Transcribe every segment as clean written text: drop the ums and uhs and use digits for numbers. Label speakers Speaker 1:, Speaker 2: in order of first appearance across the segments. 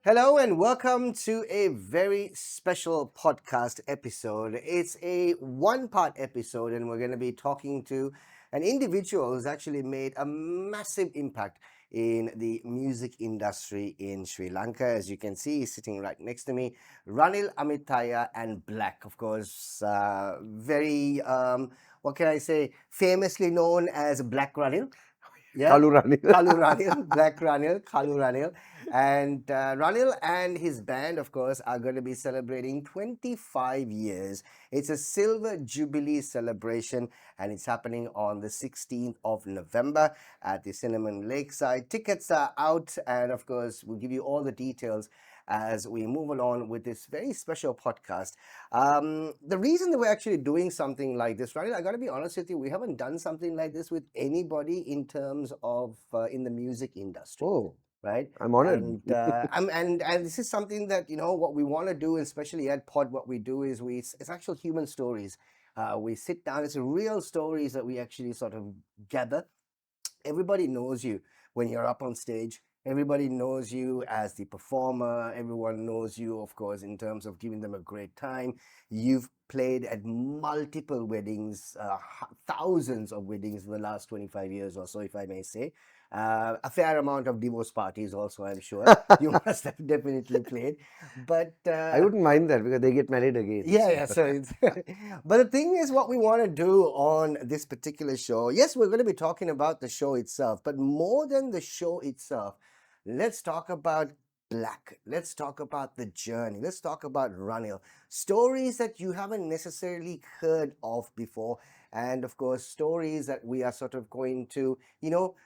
Speaker 1: Hello and welcome to a very special podcast episode. It's a one-part episode, and we're going to be talking to an individual who's actually made a massive impact in the music industry in Sri Lanka. As you can see, he's sitting right next to me, Ranil Amirthiah and Black, of course, very, what can I say, famously known as Black Ranil. Yeah,
Speaker 2: Kalu Ranil.
Speaker 1: Kalu Ranil, Black Ranil, Kalu Ranil. And Ranil and his band, of course, are going to be celebrating 25 years. It's a Silver Jubilee celebration, and it's happening on the 16th of November at the Cinnamon Lakeside. Tickets are out, and of course, we'll give you all the details as we move along with this very special podcast. The reason that we're actually doing something like this, right? I got to be honest with you, we haven't done something like this with anybody in terms of in the music industry,
Speaker 2: Oh,
Speaker 1: right?
Speaker 2: I'm honored.
Speaker 1: And this is something that what we want to do, especially at Pod. What we do is it's actual human stories. We sit down. It's real stories that we actually sort of gather. Everybody knows you when you're up on stage. Everybody knows you as the performer. Everyone knows you, of course, in terms of giving them a great time. You've played at multiple weddings, thousands of weddings in the last 25 years or so, if I may say. A fair amount of divorce parties also, I'm sure. You must have definitely played. But
Speaker 2: I wouldn't mind that because they get married again.
Speaker 1: yeah. So it's but the thing is, what we want to do on this particular show, yes, we're going to be talking about the show itself, but more than the show itself, let's talk about Black. Let's talk about the journey. Let's talk about Ranil. Stories that you haven't necessarily heard of before. And of course, stories that we are sort of going to,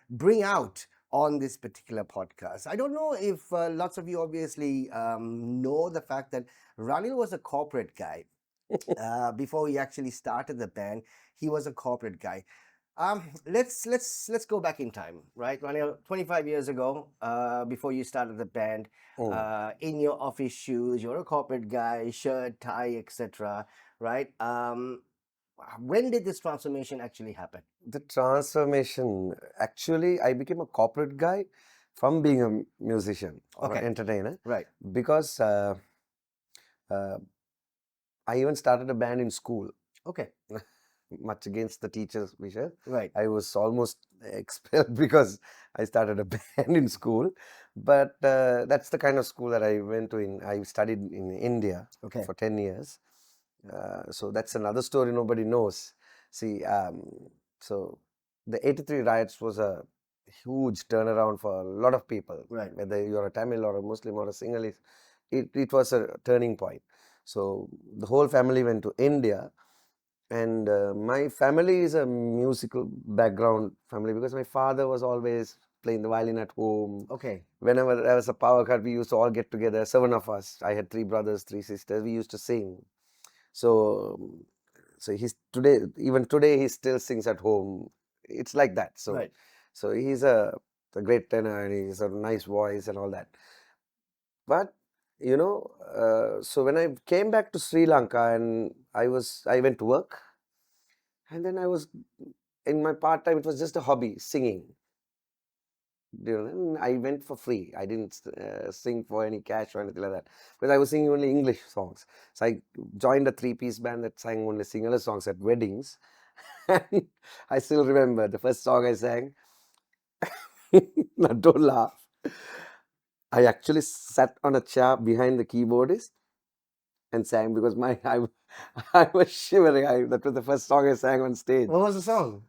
Speaker 1: bring out on this particular podcast. I don't know if lots of you obviously know the fact that Ranil was a corporate guy. Before he actually started the band, he was a corporate guy. Let's go back in time, right, Ranil? 25 years ago, before you started the band,
Speaker 2: Oh.
Speaker 1: in your office shoes, you're a corporate guy, shirt, tie, etc. Right? When did this transformation actually happen?
Speaker 2: The transformation, actually, I became a corporate guy from being a musician or an
Speaker 1: Okay,
Speaker 2: entertainer
Speaker 1: right.
Speaker 2: because uh, I even started a band in school,
Speaker 1: Okay,
Speaker 2: much against the teacher's wishes.
Speaker 1: right.
Speaker 2: I was almost expelled because I started a band in school. But that's the kind of school that I went to. I studied in India
Speaker 1: Okay.
Speaker 2: for 10 years. So that's another story nobody knows. See, so the 83 riots was a huge turnaround for a lot of people.
Speaker 1: Right.
Speaker 2: Whether you're a Tamil or a Muslim or a Sinhalese, it was a turning point. So the whole family went to India, and my family is a musical background family because my father was always playing the violin at home.
Speaker 1: Okay.
Speaker 2: Whenever there was a power cut, we used to all get together, 7 of us. I had 3 brothers, 3 sisters. We used to sing. So, so even today, he still sings at home. It's like that. So,
Speaker 1: Right.
Speaker 2: so he's a great tenor and he's a nice voice and all that. But so when I came back to Sri Lanka and I went to work, and then I was in my part time. It was just a hobby, singing. And I went for free. I didn't sing for any cash or anything like that because I was singing only English songs. So I joined a 3-piece band that sang only Sinhala songs at weddings. And I still remember the first song I sang. Now, don't laugh. I actually sat on a chair behind the keyboardist and sang because I was shivering. That was the first song I sang on stage.
Speaker 1: What was the song?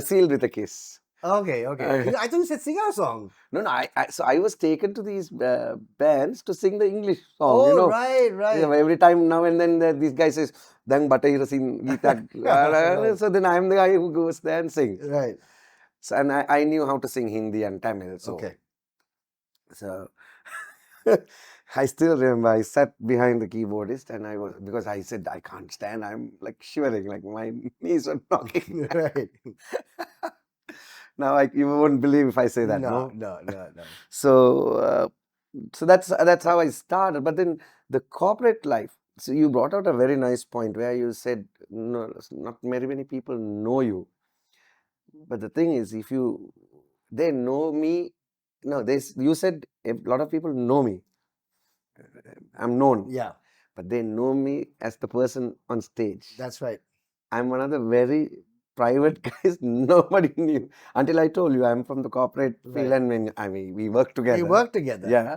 Speaker 2: Sealed with a Kiss.
Speaker 1: Okay, okay. I thought you said sing our song.
Speaker 2: No, so I was taken to these bands to sing the English song,
Speaker 1: Oh, right, right.
Speaker 2: Every time now and then these guys says, Dang Bata sing Gita.
Speaker 1: Right.
Speaker 2: So then I'm the guy who goes there and sings.
Speaker 1: Right.
Speaker 2: So, and I knew how to sing Hindi and Tamil.
Speaker 1: Okay.
Speaker 2: So I still remember I sat behind the keyboardist and because I said, I can't stand. I'm like shivering, like my knees are knocking.
Speaker 1: Right.
Speaker 2: Now you won't believe if I say that,
Speaker 1: No,
Speaker 2: no?
Speaker 1: no, no, no.
Speaker 2: So, so that's how I started. But then the corporate life. So you brought out a very nice point where you said, no, not very many people know you. But the thing is, if they know me, no, you said a lot of people know me. I'm known,
Speaker 1: Yeah,
Speaker 2: but they know me as the person on stage.
Speaker 1: that's right.
Speaker 2: I'm one of the very private guys nobody knew until I told you I'm from the corporate field,
Speaker 1: Right.
Speaker 2: and when I mean we work
Speaker 1: We
Speaker 2: together.
Speaker 1: work together.
Speaker 2: Yeah.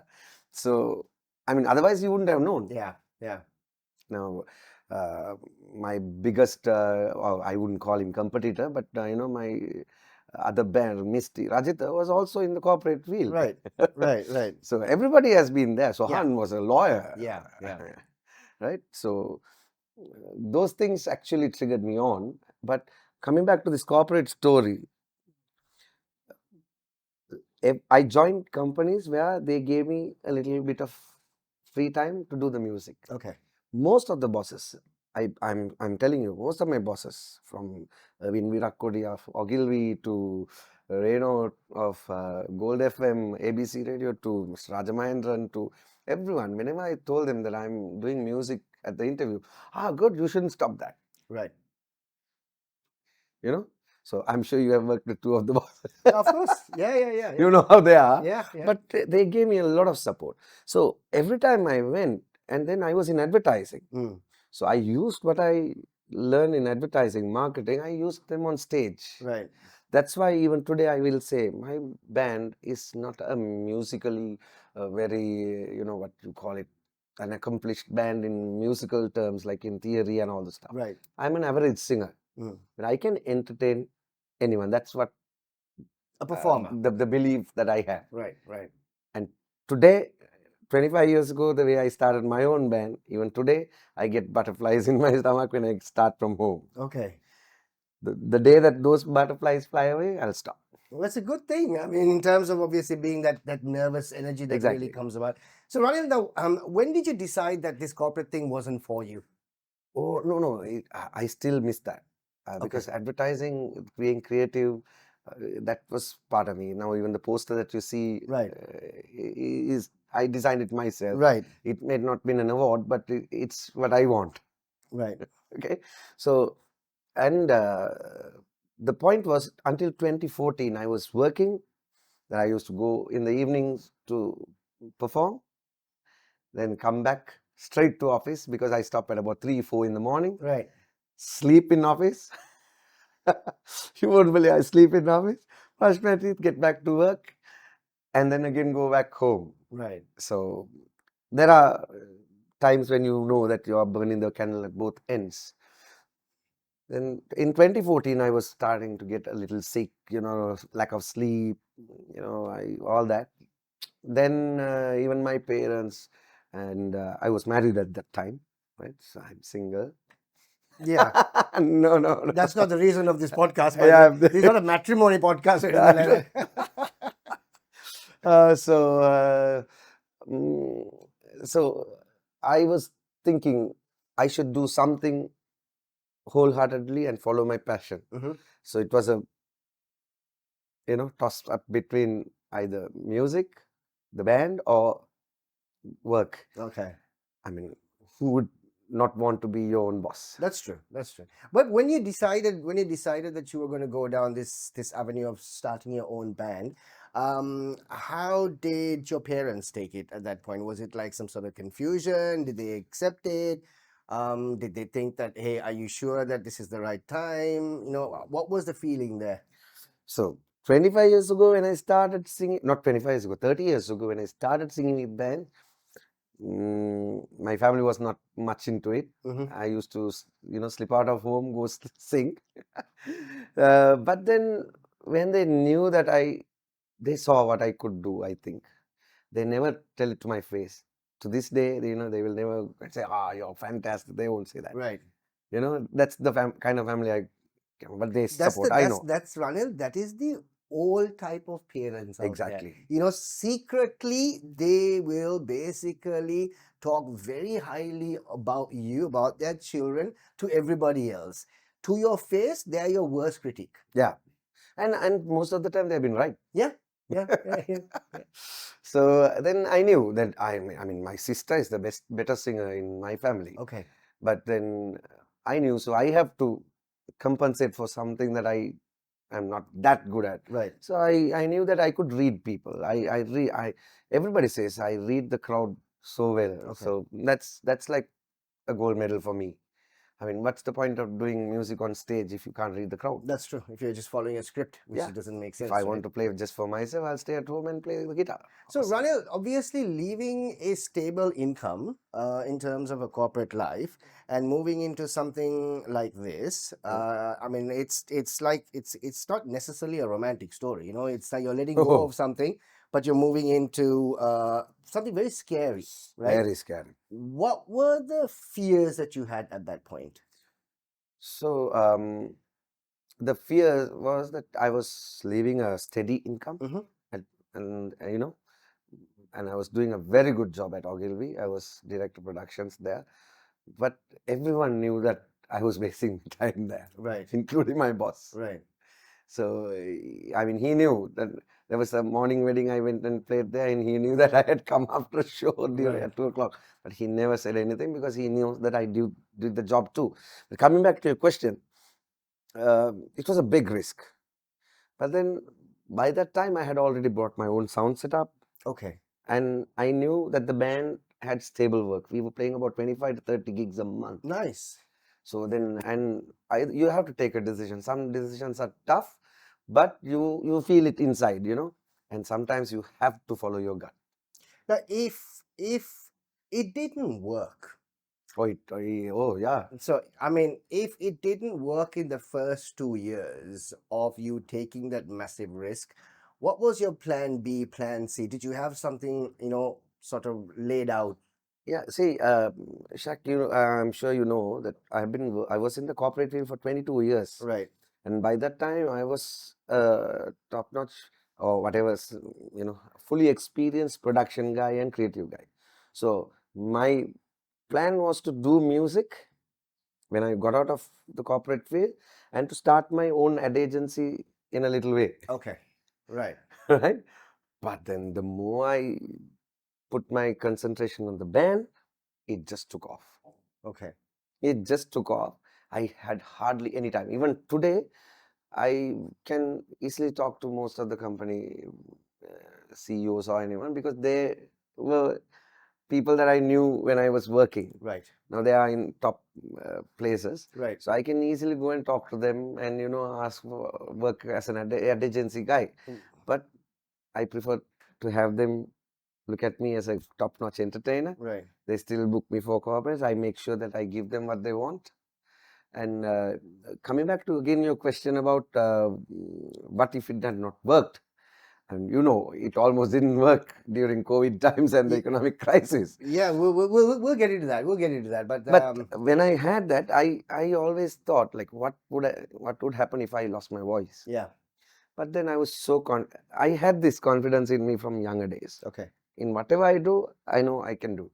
Speaker 2: So I mean, otherwise you wouldn't have known.
Speaker 1: Yeah, yeah.
Speaker 2: Now, uh, my biggest, I wouldn't call him competitor, but my other band, Misty Rajita, was also in the corporate field.
Speaker 1: Right, right, right.
Speaker 2: So everybody has been there. So
Speaker 1: Yeah,
Speaker 2: Han was a lawyer,
Speaker 1: yeah, yeah.
Speaker 2: right? So those things actually triggered me on. But coming back to this corporate story, I joined companies where they gave me a little bit of free time to do the music.
Speaker 1: Okay.
Speaker 2: Most of the bosses, I'm telling you, most of my bosses, from Virat Kohli of Ogilvy to Reno of Gold FM, ABC Radio to Mr. Rajamahendran to everyone, whenever I told them that I'm doing music at the interview, good, you shouldn't stop that.
Speaker 1: Right.
Speaker 2: You know, so I'm sure you have worked with two of the bosses.
Speaker 1: Of course. Yeah, yeah, yeah,
Speaker 2: You
Speaker 1: yeah.
Speaker 2: know how they are.
Speaker 1: Yeah, yeah.
Speaker 2: But they gave me a lot of support. So every time I went, and then I was in advertising.
Speaker 1: Mm,
Speaker 2: So I used what I learned in advertising, marketing, I used them on stage.
Speaker 1: right.
Speaker 2: That's why even today I will say my band is not a musically very, what you call it, an accomplished band in musical terms, like in theory and all the stuff.
Speaker 1: Right.
Speaker 2: I'm an average singer,
Speaker 1: Mm.
Speaker 2: but I can entertain anyone. That's what
Speaker 1: A performer.
Speaker 2: the belief that I have.
Speaker 1: Right, right.
Speaker 2: And today, 25 years ago, the way I started my own band, even today, I get butterflies in my stomach when I start from home.
Speaker 1: Okay.
Speaker 2: The day that those butterflies fly away, I'll stop.
Speaker 1: Well, that's a good thing. I mean, in terms of obviously being that nervous energy that really
Speaker 2: Exactly.
Speaker 1: comes about. So, Ranil, now, when did you decide that this corporate thing wasn't for you?
Speaker 2: Oh, no, I still miss that.
Speaker 1: Okay.
Speaker 2: Because advertising, being creative, that was part of me. Now, even the poster that you see
Speaker 1: Right.
Speaker 2: is I designed it myself.
Speaker 1: Right.
Speaker 2: It may not been an award, but it's what I want.
Speaker 1: Right.
Speaker 2: Okay. So, and the point was until 2014, I was working. Then I used to go in the evenings to perform, then come back straight to office because I stop at about 3, 4 in the morning.
Speaker 1: Right.
Speaker 2: Sleep in office. You won't believe I sleep in office, brush my teeth, get back to work, and then again go back home.
Speaker 1: Right.
Speaker 2: So there are times when you know that you are burning the candle at both ends. Then in 2014, I was starting to get a little sick, lack of sleep, all that. Then even my parents, and I was married at that time, right? So I'm single.
Speaker 1: Yeah.
Speaker 2: No.
Speaker 1: That's not the reason of this podcast, by
Speaker 2: Yeah,
Speaker 1: the way. This is not a matrimony podcast or anything like that.
Speaker 2: So I was thinking I should do something wholeheartedly and follow my passion.
Speaker 1: Mhm.
Speaker 2: So it was a toss up between either music, the band, or work.
Speaker 1: Okay.
Speaker 2: I mean, who would not want to be your own boss?
Speaker 1: That's true. That's true. But when you decided that you were going to go down this avenue of starting your own band, how did your parents take it at that point? Was it like some sort of confusion? Did they accept it? Did they think that, hey, are you sure that this is the right time? What was the feeling there?
Speaker 2: So 25 years ago when I started singing, not 25 years ago, 30 years ago when I started singing with band, my family was not much into it.
Speaker 1: Mhm.
Speaker 2: I used to, slip out of home, go sing. But then when they knew that they saw what I could do, I think. They never tell it to my face. To this day, they will never say, you're fantastic. They won't say that.
Speaker 1: Right.
Speaker 2: That's the kind of family but they
Speaker 1: That's
Speaker 2: support. I know.
Speaker 1: that's Ranil. That is the old type of parents out
Speaker 2: Exactly.
Speaker 1: there. Secretly they will basically talk very highly about you, about their children, to everybody else. To your face, they are your worst critic.
Speaker 2: Yeah. And most of the time they've been right.
Speaker 1: Yeah. Yeah.
Speaker 2: So then I knew that I mean my sister is the better singer in my family.
Speaker 1: Okay.
Speaker 2: But then I knew, so I have to compensate for something that I I'm not that good at.
Speaker 1: Right.
Speaker 2: So I knew that I could read people. I everybody says I read the crowd so well.
Speaker 1: Okay.
Speaker 2: So that's like a gold medal for me. I mean, what's the point of doing music on stage if you can't read the crowd?
Speaker 1: That's true. If you're just following a script, which
Speaker 2: Yeah.
Speaker 1: doesn't make
Speaker 2: If
Speaker 1: sense,
Speaker 2: I
Speaker 1: right?
Speaker 2: want to play just for myself, I'll stay at home and play the guitar.
Speaker 1: So,
Speaker 2: Awesome.
Speaker 1: Ranil, obviously leaving a stable income in terms of a corporate life and moving into something like this, I mean, it's like it's not necessarily a romantic story. You know, it's like you're letting go
Speaker 2: Oh,
Speaker 1: of something, but you're moving into something very scary, right?
Speaker 2: very scary.
Speaker 1: What were the fears that you had at that point?
Speaker 2: So the fear was that I was leaving a steady income,
Speaker 1: Mm-hmm.
Speaker 2: and and I was doing a very good job at Ogilvy. I was director of productions there, but everyone knew that I was wasting time there,
Speaker 1: Right,
Speaker 2: including my boss.
Speaker 1: right,
Speaker 2: So I mean, he knew that there was a morning wedding. I went and played there, and he knew that I had come after a show during
Speaker 1: right.
Speaker 2: at 2 o'clock. But he never said anything because he knew that I did the job too. But coming back to your question, it was a big risk. But then by that time, I had already brought my own sound setup,
Speaker 1: Okay,
Speaker 2: and I knew that the band had stable work. We were playing about 25 to 30 gigs a month.
Speaker 1: nice.
Speaker 2: So then, and you have to take a decision. Some decisions are tough, but you feel it inside, and sometimes you have to follow your gut.
Speaker 1: Now, if it didn't work,
Speaker 2: Oh yeah.
Speaker 1: so I mean, if it didn't work in the first 2 years of you taking that massive risk, what was your plan B, plan C? Did you have something, sort of laid out?
Speaker 2: Yeah, see, Shaq, I'm sure you know that I was in the corporate field for 22 years.
Speaker 1: Right.
Speaker 2: And by that time, I was top notch or whatever, fully experienced production guy and creative guy. So my plan was to do music when I got out of the corporate field and to start my own ad agency in a little way,
Speaker 1: Okay. Right.
Speaker 2: right? But then the more I put my concentration on the band, it just took off.
Speaker 1: Okay.
Speaker 2: It just took off. I had hardly any time. Even today, I can easily talk to most of the company CEOs or anyone because they were people that I knew when I was working.
Speaker 1: Right.
Speaker 2: Now they are in top places,
Speaker 1: Right.
Speaker 2: so I can easily go and talk to them and ask for work as an ad agency guy.
Speaker 1: Mm.
Speaker 2: But I prefer to have them look at me as a top-notch entertainer.
Speaker 1: Right.
Speaker 2: They still book me for corporates. I make sure that I give them what they want. And coming back to again your question about what if it had not worked, and it almost didn't work during COVID times and the
Speaker 1: Ye-
Speaker 2: economic crisis.
Speaker 1: Yeah, we'll get into that. We'll get into that. But
Speaker 2: But when I had that, I always thought like, what would happen if I lost my voice?
Speaker 1: yeah.
Speaker 2: But then I was I had this confidence in me from younger days.
Speaker 1: Okay.
Speaker 2: In whatever I do, I know I can do.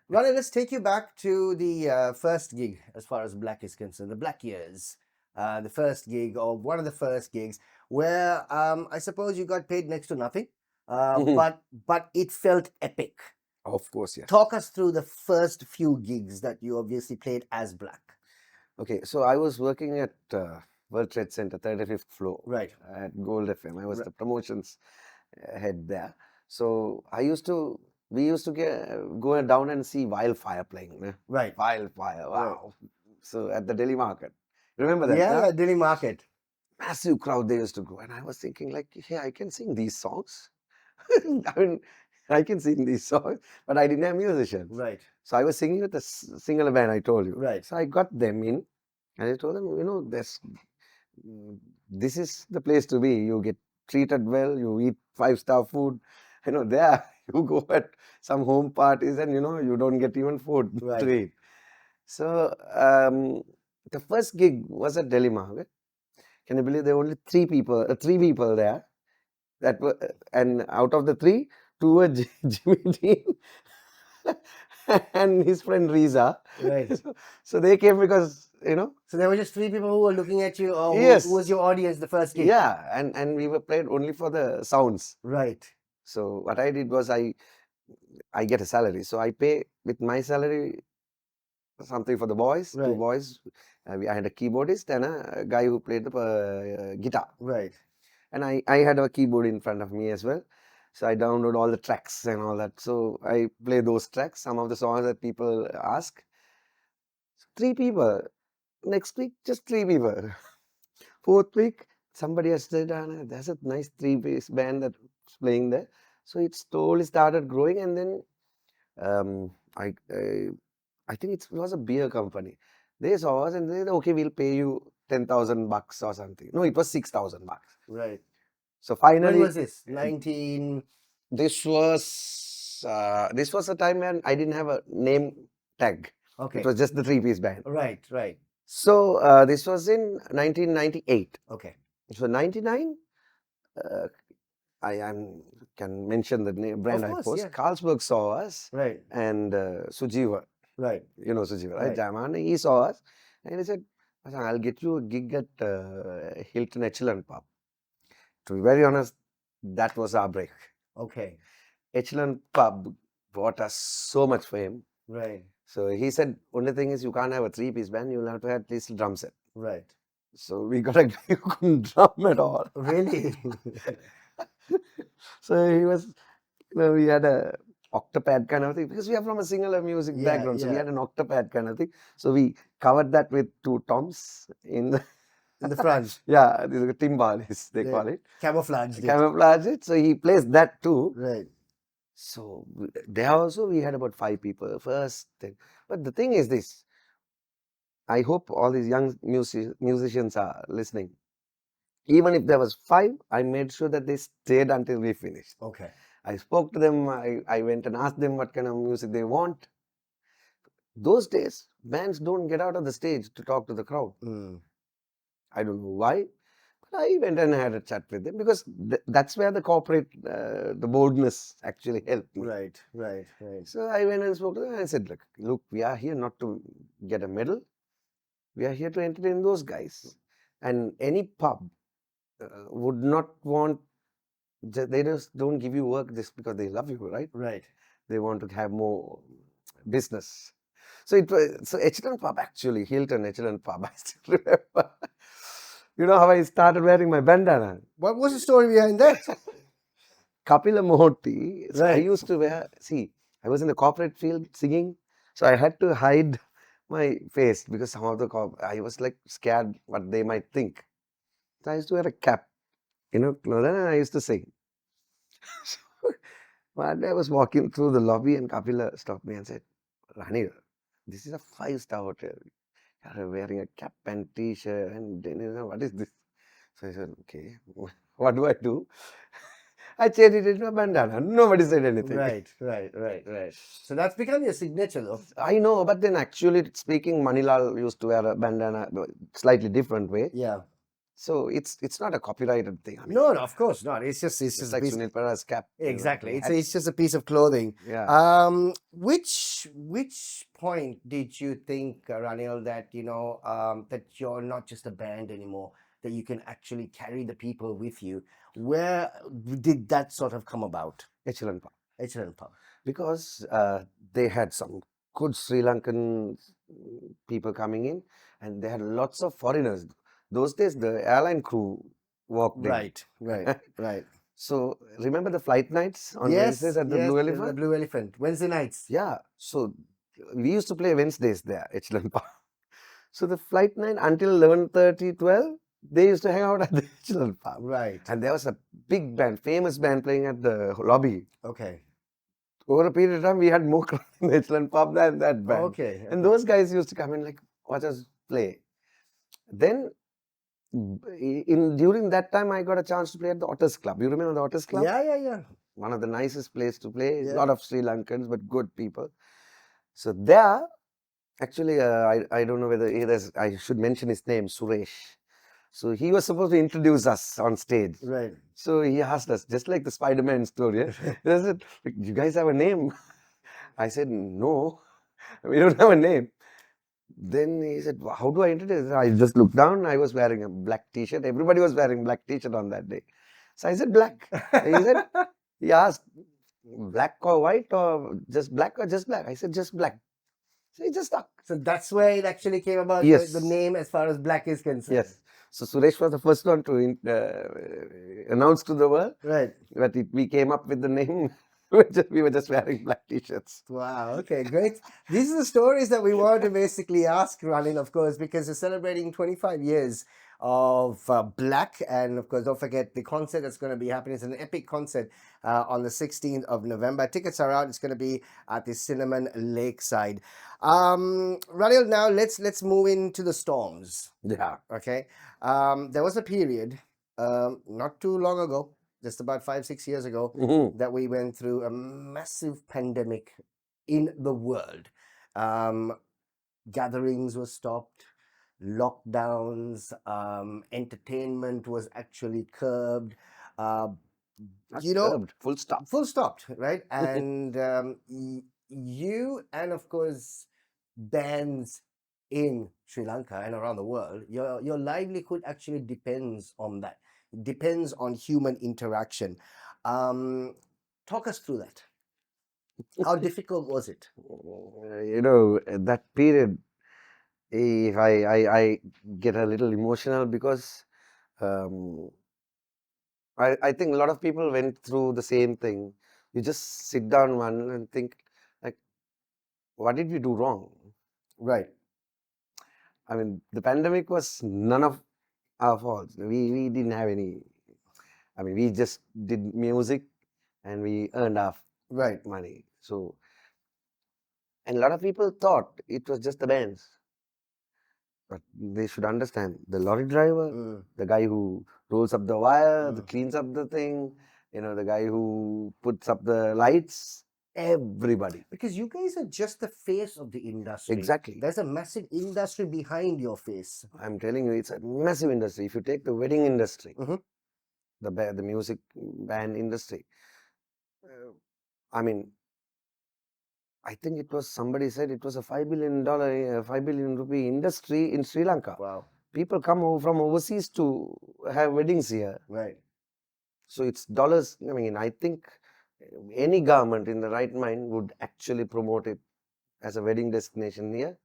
Speaker 1: Ronnie, let's take you back to the first gig as far as Black is concerned, the Black years. The first gig, or one of the first gigs, where I suppose you got paid next to nothing, but it felt epic.
Speaker 2: Of course, yes.
Speaker 1: Talk us through the first few gigs that you obviously played as Black.
Speaker 2: Okay, so I was working at World Trade Center, 35th floor,
Speaker 1: Right.
Speaker 2: at Gold FM. I was
Speaker 1: Right.
Speaker 2: the promotions head there. So we used to go down and see Wildfire playing.
Speaker 1: Right.
Speaker 2: Wildfire,
Speaker 1: Right.
Speaker 2: wow. So at the Delhi market. Remember that?
Speaker 1: Yeah,
Speaker 2: Huh?
Speaker 1: yeah, Delhi Market.
Speaker 2: Massive crowd they used to go. And I was thinking like, hey, I can sing these songs. I mean, I can sing these songs, but I didn't have musicians.
Speaker 1: Right.
Speaker 2: So I was singing with a single band, I told you.
Speaker 1: Right.
Speaker 2: So I got them in and I told them, this is the place to be. You get treated well, you eat 5-star food. There you go at some home parties and you don't get even food to
Speaker 1: Right.
Speaker 2: eat. So the first gig was at Delhi Market. Can you believe there were only three people there that were, and out of the three, two were Jimmy Dean and his friend Riza.
Speaker 1: Right.
Speaker 2: So they came because
Speaker 1: So there were just three people who were looking at you, or
Speaker 2: yes,
Speaker 1: who was your audience the first gig?
Speaker 2: yeah, and we were played only for the sounds.
Speaker 1: Right.
Speaker 2: So what I did was I get a salary, so I pay with my salary something for the boys, two
Speaker 1: Right.
Speaker 2: boys. I had a keyboardist and a guy who played the guitar.
Speaker 1: Right.
Speaker 2: And I had a keyboard in front of me as well. So I download all the tracks and all that. So I play those tracks, some of the songs that people ask. Three people. Next week, just three people. Fourth week, somebody has said, there's a nice three-piece band that's playing there. So it slowly started growing, and then um, I, I I think it was a beer company. They saw us and they said, okay, we'll pay you 10,000 bucks or something. No, it was 6,000 bucks.
Speaker 1: Right.
Speaker 2: So
Speaker 1: When
Speaker 2: finally,
Speaker 1: was this? 19.
Speaker 2: this was a time when I didn't have a name tag. It
Speaker 1: Okay.
Speaker 2: was just the three-piece band.
Speaker 1: Right. Right.
Speaker 2: So this was in 1998.
Speaker 1: Okay.
Speaker 2: So 99, uh, can mention the name, brand
Speaker 1: Of
Speaker 2: I
Speaker 1: course.
Speaker 2: post.
Speaker 1: Yeah.
Speaker 2: Carlsberg saw us,
Speaker 1: Right.
Speaker 2: and Sujiva,
Speaker 1: Right.
Speaker 2: you know Sujiva, right?
Speaker 1: Right.
Speaker 2: Jaman, he saw us, and he said, "Pasang, I'll get you a gig at Hilton Echelon Pub." To be very honest, that was our break.
Speaker 1: Okay.
Speaker 2: Echelon Pub brought us so much fame.
Speaker 1: Right.
Speaker 2: So he said, only thing is you can't have a three-piece band, you'll have to have at least a drum set.
Speaker 1: Right.
Speaker 2: So we got a guy who couldn't drum at all.
Speaker 1: Really?
Speaker 2: So he was, we had a octopad kind of thing because we are from a singular music
Speaker 1: Yeah.
Speaker 2: background. So we
Speaker 1: Yeah.
Speaker 2: had an octopad kind of thing. So we covered that with two toms in the,
Speaker 1: In the front.
Speaker 2: yeah, these are timbales, they
Speaker 1: Yeah.
Speaker 2: call it.
Speaker 1: Camouflaged it.
Speaker 2: Camouflage it. So he plays that too.
Speaker 1: Right.
Speaker 2: So there also we had about 5 people first thing. But the thing is this, I hope all these young musicians are listening. Even if there was 5, I made sure that they stayed until we finished.
Speaker 1: Okay.
Speaker 2: I spoke to them. I went and asked them what kind of music they want. Those days, bands don't get out of the stage to talk to the crowd. I don't know why, but I went and had a chat with them because that's where the corporate, the boldness actually helped me.
Speaker 1: Right. Right. Right.
Speaker 2: So I went and spoke to them and I said, look, we are here not to get a medal. We are here to entertain those guys. And any pub would not want, they just don't give you work just because they love you, right?
Speaker 1: Right.
Speaker 2: They want to have more business. So it was, so Echelon Pub actually, Hilton Echelon Pub, I still remember. You know how I started wearing my bandana?
Speaker 1: What was the story behind that?
Speaker 2: Kapila Mohoti. So I
Speaker 1: Right.
Speaker 2: used to wear, see, I was in the corporate field singing, so I had to hide my face because some of the I was like scared what they might think. So I used to wear a cap, clothes, and I used to sing. So one day I was walking through the lobby and Kapila stopped me and said, Ranil, this is a 5-star hotel. You're wearing a cap and t-shirt and what is this? So I said, okay, what do I do? I changed it into a bandana. Nobody said anything.
Speaker 1: Right. Right. Right. Right. So that's become your signature, though.
Speaker 2: I know, but then actually speaking, Manilal used to wear a bandana slightly different way.
Speaker 1: Yeah.
Speaker 2: So it's not a copyrighted thing. I mean,
Speaker 1: No, no, of course not. It's just
Speaker 2: it's
Speaker 1: a
Speaker 2: like
Speaker 1: piece.
Speaker 2: Sunil Parra's cap.
Speaker 1: Exactly.
Speaker 2: Hat.
Speaker 1: It's just a piece of clothing.
Speaker 2: Yeah.
Speaker 1: Which point did you think, Ranil, that that you're not just a band anymore, that you can actually carry the people with you? Where did that sort of come about?
Speaker 2: Echelon Pub.
Speaker 1: Echelon Pub.
Speaker 2: Because they had some good Sri Lankan people coming in, and they had lots of foreigners. Those days, the airline crew walked in.
Speaker 1: Right. Right. Right.
Speaker 2: So remember the flight nights on
Speaker 1: Yes.
Speaker 2: Wednesdays at the
Speaker 1: Yes.
Speaker 2: Blue
Speaker 1: The
Speaker 2: Elephant?
Speaker 1: Blue Elephant. Wednesday nights.
Speaker 2: Yeah. So we used to play Wednesdays there, Echelon Pub. So the flight night until 11:30, 12, they used to hang out at the Echelon Pub.
Speaker 1: Right.
Speaker 2: And there was a big band, famous band playing at the lobby.
Speaker 1: Okay.
Speaker 2: Over a period of time, we had more crowd in the Echelon Pub than that band.
Speaker 1: Okay.
Speaker 2: And those guys used to come in watch us play. Then during that time, I got a chance to play at the Otters Club. You remember the Otters Club?
Speaker 1: Yeah. Yeah. Yeah.
Speaker 2: One of the nicest places to play.
Speaker 1: Yeah.
Speaker 2: A lot of Sri Lankans, but good people. So there, actually, I don't know whether I should mention his name, Suresh. So he was supposed to introduce us on stage.
Speaker 1: Right.
Speaker 2: So he asked us, just like the Spider-Man story, he said, you guys have a name? I said, no, we don't have a name. Then he said, how do I introduce? I just looked down. I was wearing a black t-shirt. Everybody was wearing black t-shirt on that day. So I said, black. He asked, black or white or just black? I said, just black. So it just stuck.
Speaker 1: So that's where it actually came about, the
Speaker 2: Yes.
Speaker 1: name as far as Black is concerned.
Speaker 2: Yes. So Suresh was the first one to announce to the world,
Speaker 1: Right.
Speaker 2: but we came up with the name. We were just wearing black t-shirts.
Speaker 1: Wow. Okay. Great. These are the stories that we want to basically ask Ranil, of course, because we're celebrating 25 years of Black, and of course, don't forget the concert that's going to be happening. It's an epic concert on the 16th of November. Tickets are out. It's going to be at the Cinnamon Lakeside. Ranil, now let's move into the storms.
Speaker 2: Yeah.
Speaker 1: Okay. There was a period not too long ago, just about 5-6 years ago, that we went through a massive pandemic in the world. Um, gatherings were stopped, lockdowns, entertainment was actually curbed. Uh,
Speaker 2: Not
Speaker 1: you know,
Speaker 2: curbed, full stop.
Speaker 1: full stopped, right? And you and of course bands in Sri Lanka and around the world, your livelihood actually depends on that. It depends on human interaction. Talk us through that. How difficult was it?
Speaker 2: That period, if I get a little emotional because um, I think a lot of people went through the same thing. You just sit down one and think, like, what did we do wrong?
Speaker 1: Right.
Speaker 2: I mean, the pandemic was none of our fault. We didn't have any. I mean, we just did music and we earned our
Speaker 1: Right.
Speaker 2: money. So, and a lot of people thought it was just the bands. But they should understand the lorry driver,
Speaker 1: Mm,
Speaker 2: the guy who rolls up the wire, the
Speaker 1: mm.
Speaker 2: cleans up the thing, the guy who puts up the lights, everybody.
Speaker 1: Because you guys are just the face of the industry.
Speaker 2: Exactly.
Speaker 1: There's a massive industry behind your face.
Speaker 2: I'm telling you, it's a massive industry. If you take the wedding industry,
Speaker 1: Mhm.
Speaker 2: the music band industry, I mean, I think it was somebody said it was a $5 billion, 5 billion rupee industry in Sri Lanka.
Speaker 1: Wow.
Speaker 2: People come over from overseas to have weddings here.
Speaker 1: Right.
Speaker 2: So it's dollars. I mean, I think any government in the right mind would actually promote it as a wedding destination here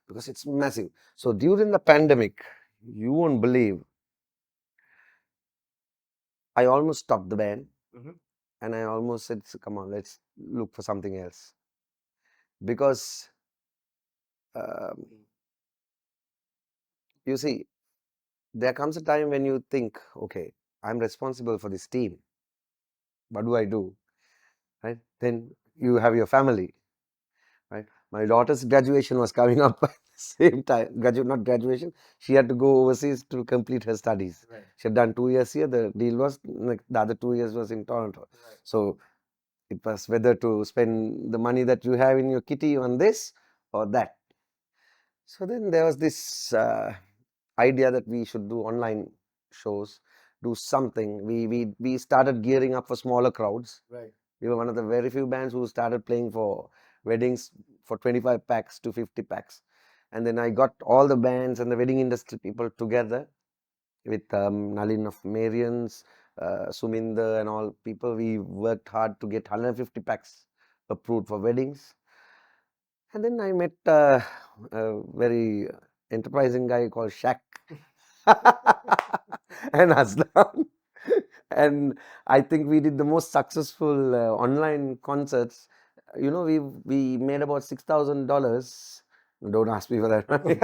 Speaker 2: because it's massive. So during the pandemic, you won't believe, I almost stopped the band
Speaker 1: Mhm.
Speaker 2: and I almost said, come on, let's look for something else. Because um, you see, there comes a time when you think, okay, I'm responsible for this team. What do I do? Right? Then you have your family. Right? My daughter's graduation was coming up at the same time. Not graduation. She had to go overseas to complete her studies.
Speaker 1: Right.
Speaker 2: She had done 2 years here. The deal was like the other 2 years was in Toronto.
Speaker 1: Right.
Speaker 2: So it was whether to spend the money that you have in your kitty on this or that. So then there was this idea that we should do online shows, do something. We started gearing up for smaller crowds.
Speaker 1: Right.
Speaker 2: We were one of the very few bands who started playing for weddings for 25 packs to 50 packs. And then I got all the bands and the wedding industry people together with Nalin of Marians, Suminder and all people. We worked hard to get 150 packs approved for weddings. And then I met a very enterprising guy called Shaq and Aslam. And I think we did the most successful online concerts. We made about $6,000. Don't ask me for that money.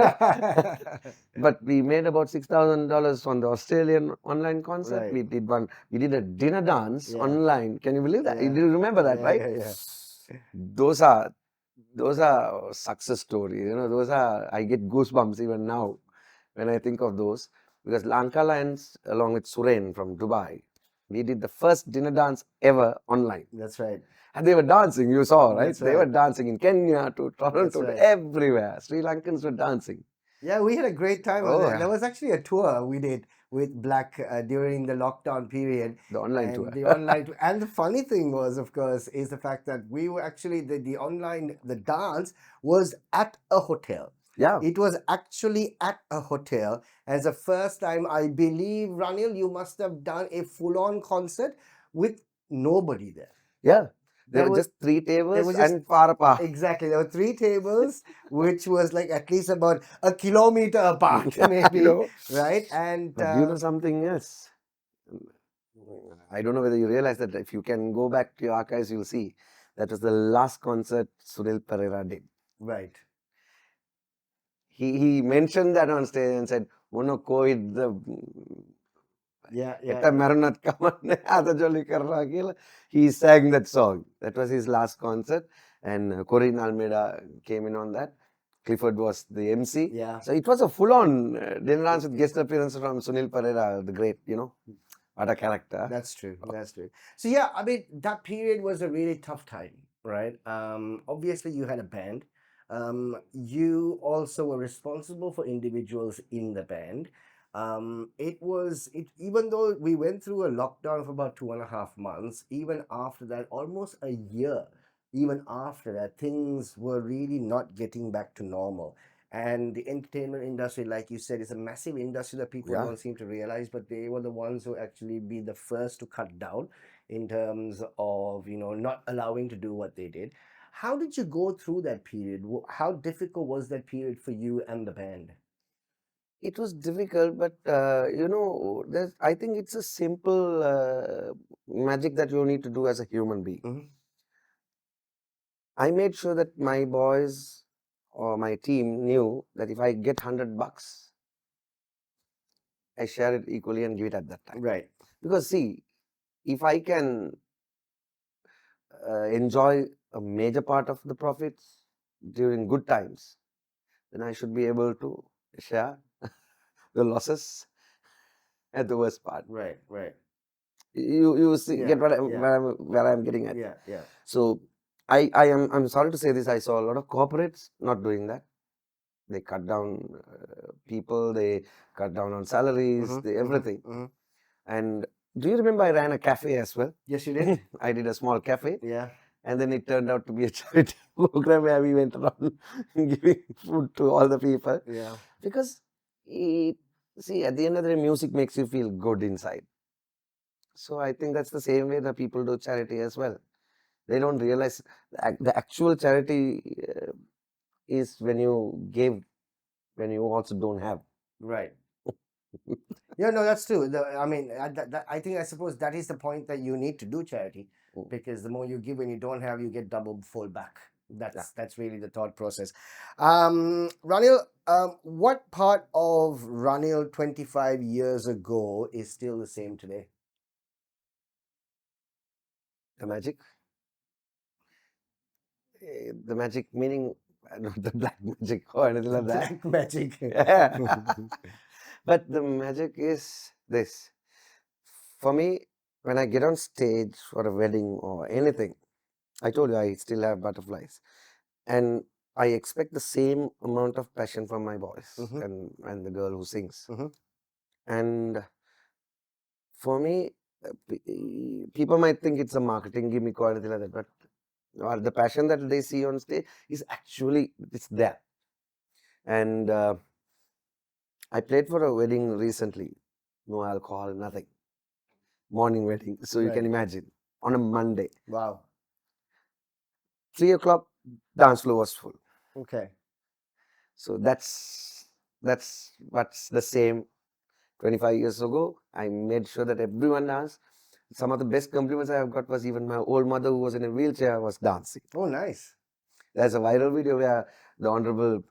Speaker 2: But we made about $6,000 on the Australian online concert.
Speaker 1: Right.
Speaker 2: We did one. We did a dinner dance
Speaker 1: Yeah.
Speaker 2: online. Can you believe that?
Speaker 1: Yeah.
Speaker 2: You remember that,
Speaker 1: Yeah.
Speaker 2: right?
Speaker 1: Yeah.
Speaker 2: Those are success stories. Those are, I get goosebumps even now when I think of those, because Lanka Lions, along with Suren from Dubai, we did the first dinner dance ever online.
Speaker 1: That's right.
Speaker 2: And they were dancing, you saw, right?
Speaker 1: That's
Speaker 2: They were
Speaker 1: right.
Speaker 2: dancing in Kenya to
Speaker 1: That's
Speaker 2: Toronto
Speaker 1: right.
Speaker 2: to everywhere. Sri Lankans were dancing.
Speaker 1: Yeah, we had a great time on
Speaker 2: Oh,
Speaker 1: that.
Speaker 2: yeah.
Speaker 1: There was actually a tour we did with Black during the lockdown period.
Speaker 2: The online
Speaker 1: And
Speaker 2: tour.
Speaker 1: the online tour. And the funny thing was, of course, is the fact that we were actually the online, the dance was at a hotel.
Speaker 2: Yeah.
Speaker 1: It was actually at a hotel. As the first time, I believe, Ranil, you must have done a full-on concert with nobody there.
Speaker 2: Yeah. There
Speaker 1: There
Speaker 2: were
Speaker 1: was
Speaker 2: just three
Speaker 1: there
Speaker 2: tables
Speaker 1: was just
Speaker 2: and far apart.
Speaker 1: exactly there were three tables, which was like at least about a kilometer apart,
Speaker 2: I
Speaker 1: maybe,
Speaker 2: know.
Speaker 1: right? And
Speaker 2: But do you know something else? I don't know whether you realize that if you can go back to your archives, you'll see that was the last concert Sunil Pereira did.
Speaker 1: right,
Speaker 2: He mentioned that on stage and said, "Uno COVID the
Speaker 1: yeah, yeah,
Speaker 2: Etta Maranat Kaman Ada Jolly Karra Akila." He sang that song. That was his last concert, and Corinne Almeida came in on that. Clifford was the MC.
Speaker 1: yeah.
Speaker 2: So it was a full-on dinner dance with guest appearance from Sunil Pereira, the great, what a character.
Speaker 1: That's true. That's true. So yeah, I mean that period was a really tough time, right? Obviously you had a band. You also were responsible for individuals in the band. It even though we went through a lockdown of about 2.5 months, even after that, almost a year, even after that, things were really not getting back to normal. And the entertainment industry, like you said, is a massive industry that people
Speaker 2: Yeah.
Speaker 1: don't seem to realize, but they were the ones who actually be the first to cut down in terms of, not allowing to do what they did. How did you go through that period? How difficult was that period for you and the band?
Speaker 2: It was difficult, but I think it's a simple magic that you need to do as a human being.
Speaker 1: Hmm.
Speaker 2: I made sure that my boys or my team knew that if I get $100, I share it equally and give it at that time.
Speaker 1: Right.
Speaker 2: Because see, if I can enjoy a major part of the profits during good times, then I should be able to share the losses at the worst part.
Speaker 1: Right. Right.
Speaker 2: You see,
Speaker 1: Yeah.
Speaker 2: get what
Speaker 1: Yeah.
Speaker 2: where I'm getting at.
Speaker 1: Yeah. Yeah.
Speaker 2: So I'm sorry to say this. I saw a lot of corporates not doing that. They cut down people. They cut down on salaries.
Speaker 1: Mm-hmm.
Speaker 2: They
Speaker 1: Mm-hmm.
Speaker 2: everything.
Speaker 1: Mm-hmm.
Speaker 2: And do you remember I ran a cafe as well?
Speaker 1: Yes, you did.
Speaker 2: I did a small cafe,
Speaker 1: Yeah.
Speaker 2: and then it turned out to be a charity program where we went around giving food to all the people.
Speaker 1: Yeah.
Speaker 2: Because it, see, at the end of the day, music makes you feel good inside. So I think that's the same way that people do charity as well. They don't realize the actual charity is when you give, when you also don't have.
Speaker 1: Right. Yeah, no, that's true. I mean, I think I suppose that is the point that you need to do charity,
Speaker 2: Mm.
Speaker 1: because the more you give when you don't have, you get double full back.
Speaker 2: Yeah.
Speaker 1: That's really the thought process. Ranil, what part of Ranil 25 years ago is still the same today?
Speaker 2: The magic. The magic meaning not the black magic or anything
Speaker 1: The
Speaker 2: like that.
Speaker 1: black magic.
Speaker 2: Yeah. But the magic is this. For me, when I get on stage for a wedding or anything, I told you I still have butterflies. And I expect the same amount of passion from my voice
Speaker 1: Mhm.
Speaker 2: and the girl who sings.
Speaker 1: Mhm.
Speaker 2: And for me, people might think it's a marketing gimmick or anything like that, but the passion that they see on stage is actually it's there. And I played for a wedding recently, no alcohol, nothing, morning wedding. So you can
Speaker 1: Right.
Speaker 2: imagine on a Monday,
Speaker 1: Wow.
Speaker 2: 3 o'clock, dance floor was full.
Speaker 1: Okay.
Speaker 2: So that's what's the same 25 years ago. I made sure that everyone danced. Some of the best compliments I have got was even my old mother, who was in a wheelchair, was dancing.
Speaker 1: Oh, nice.
Speaker 2: There's a viral video where the Honorable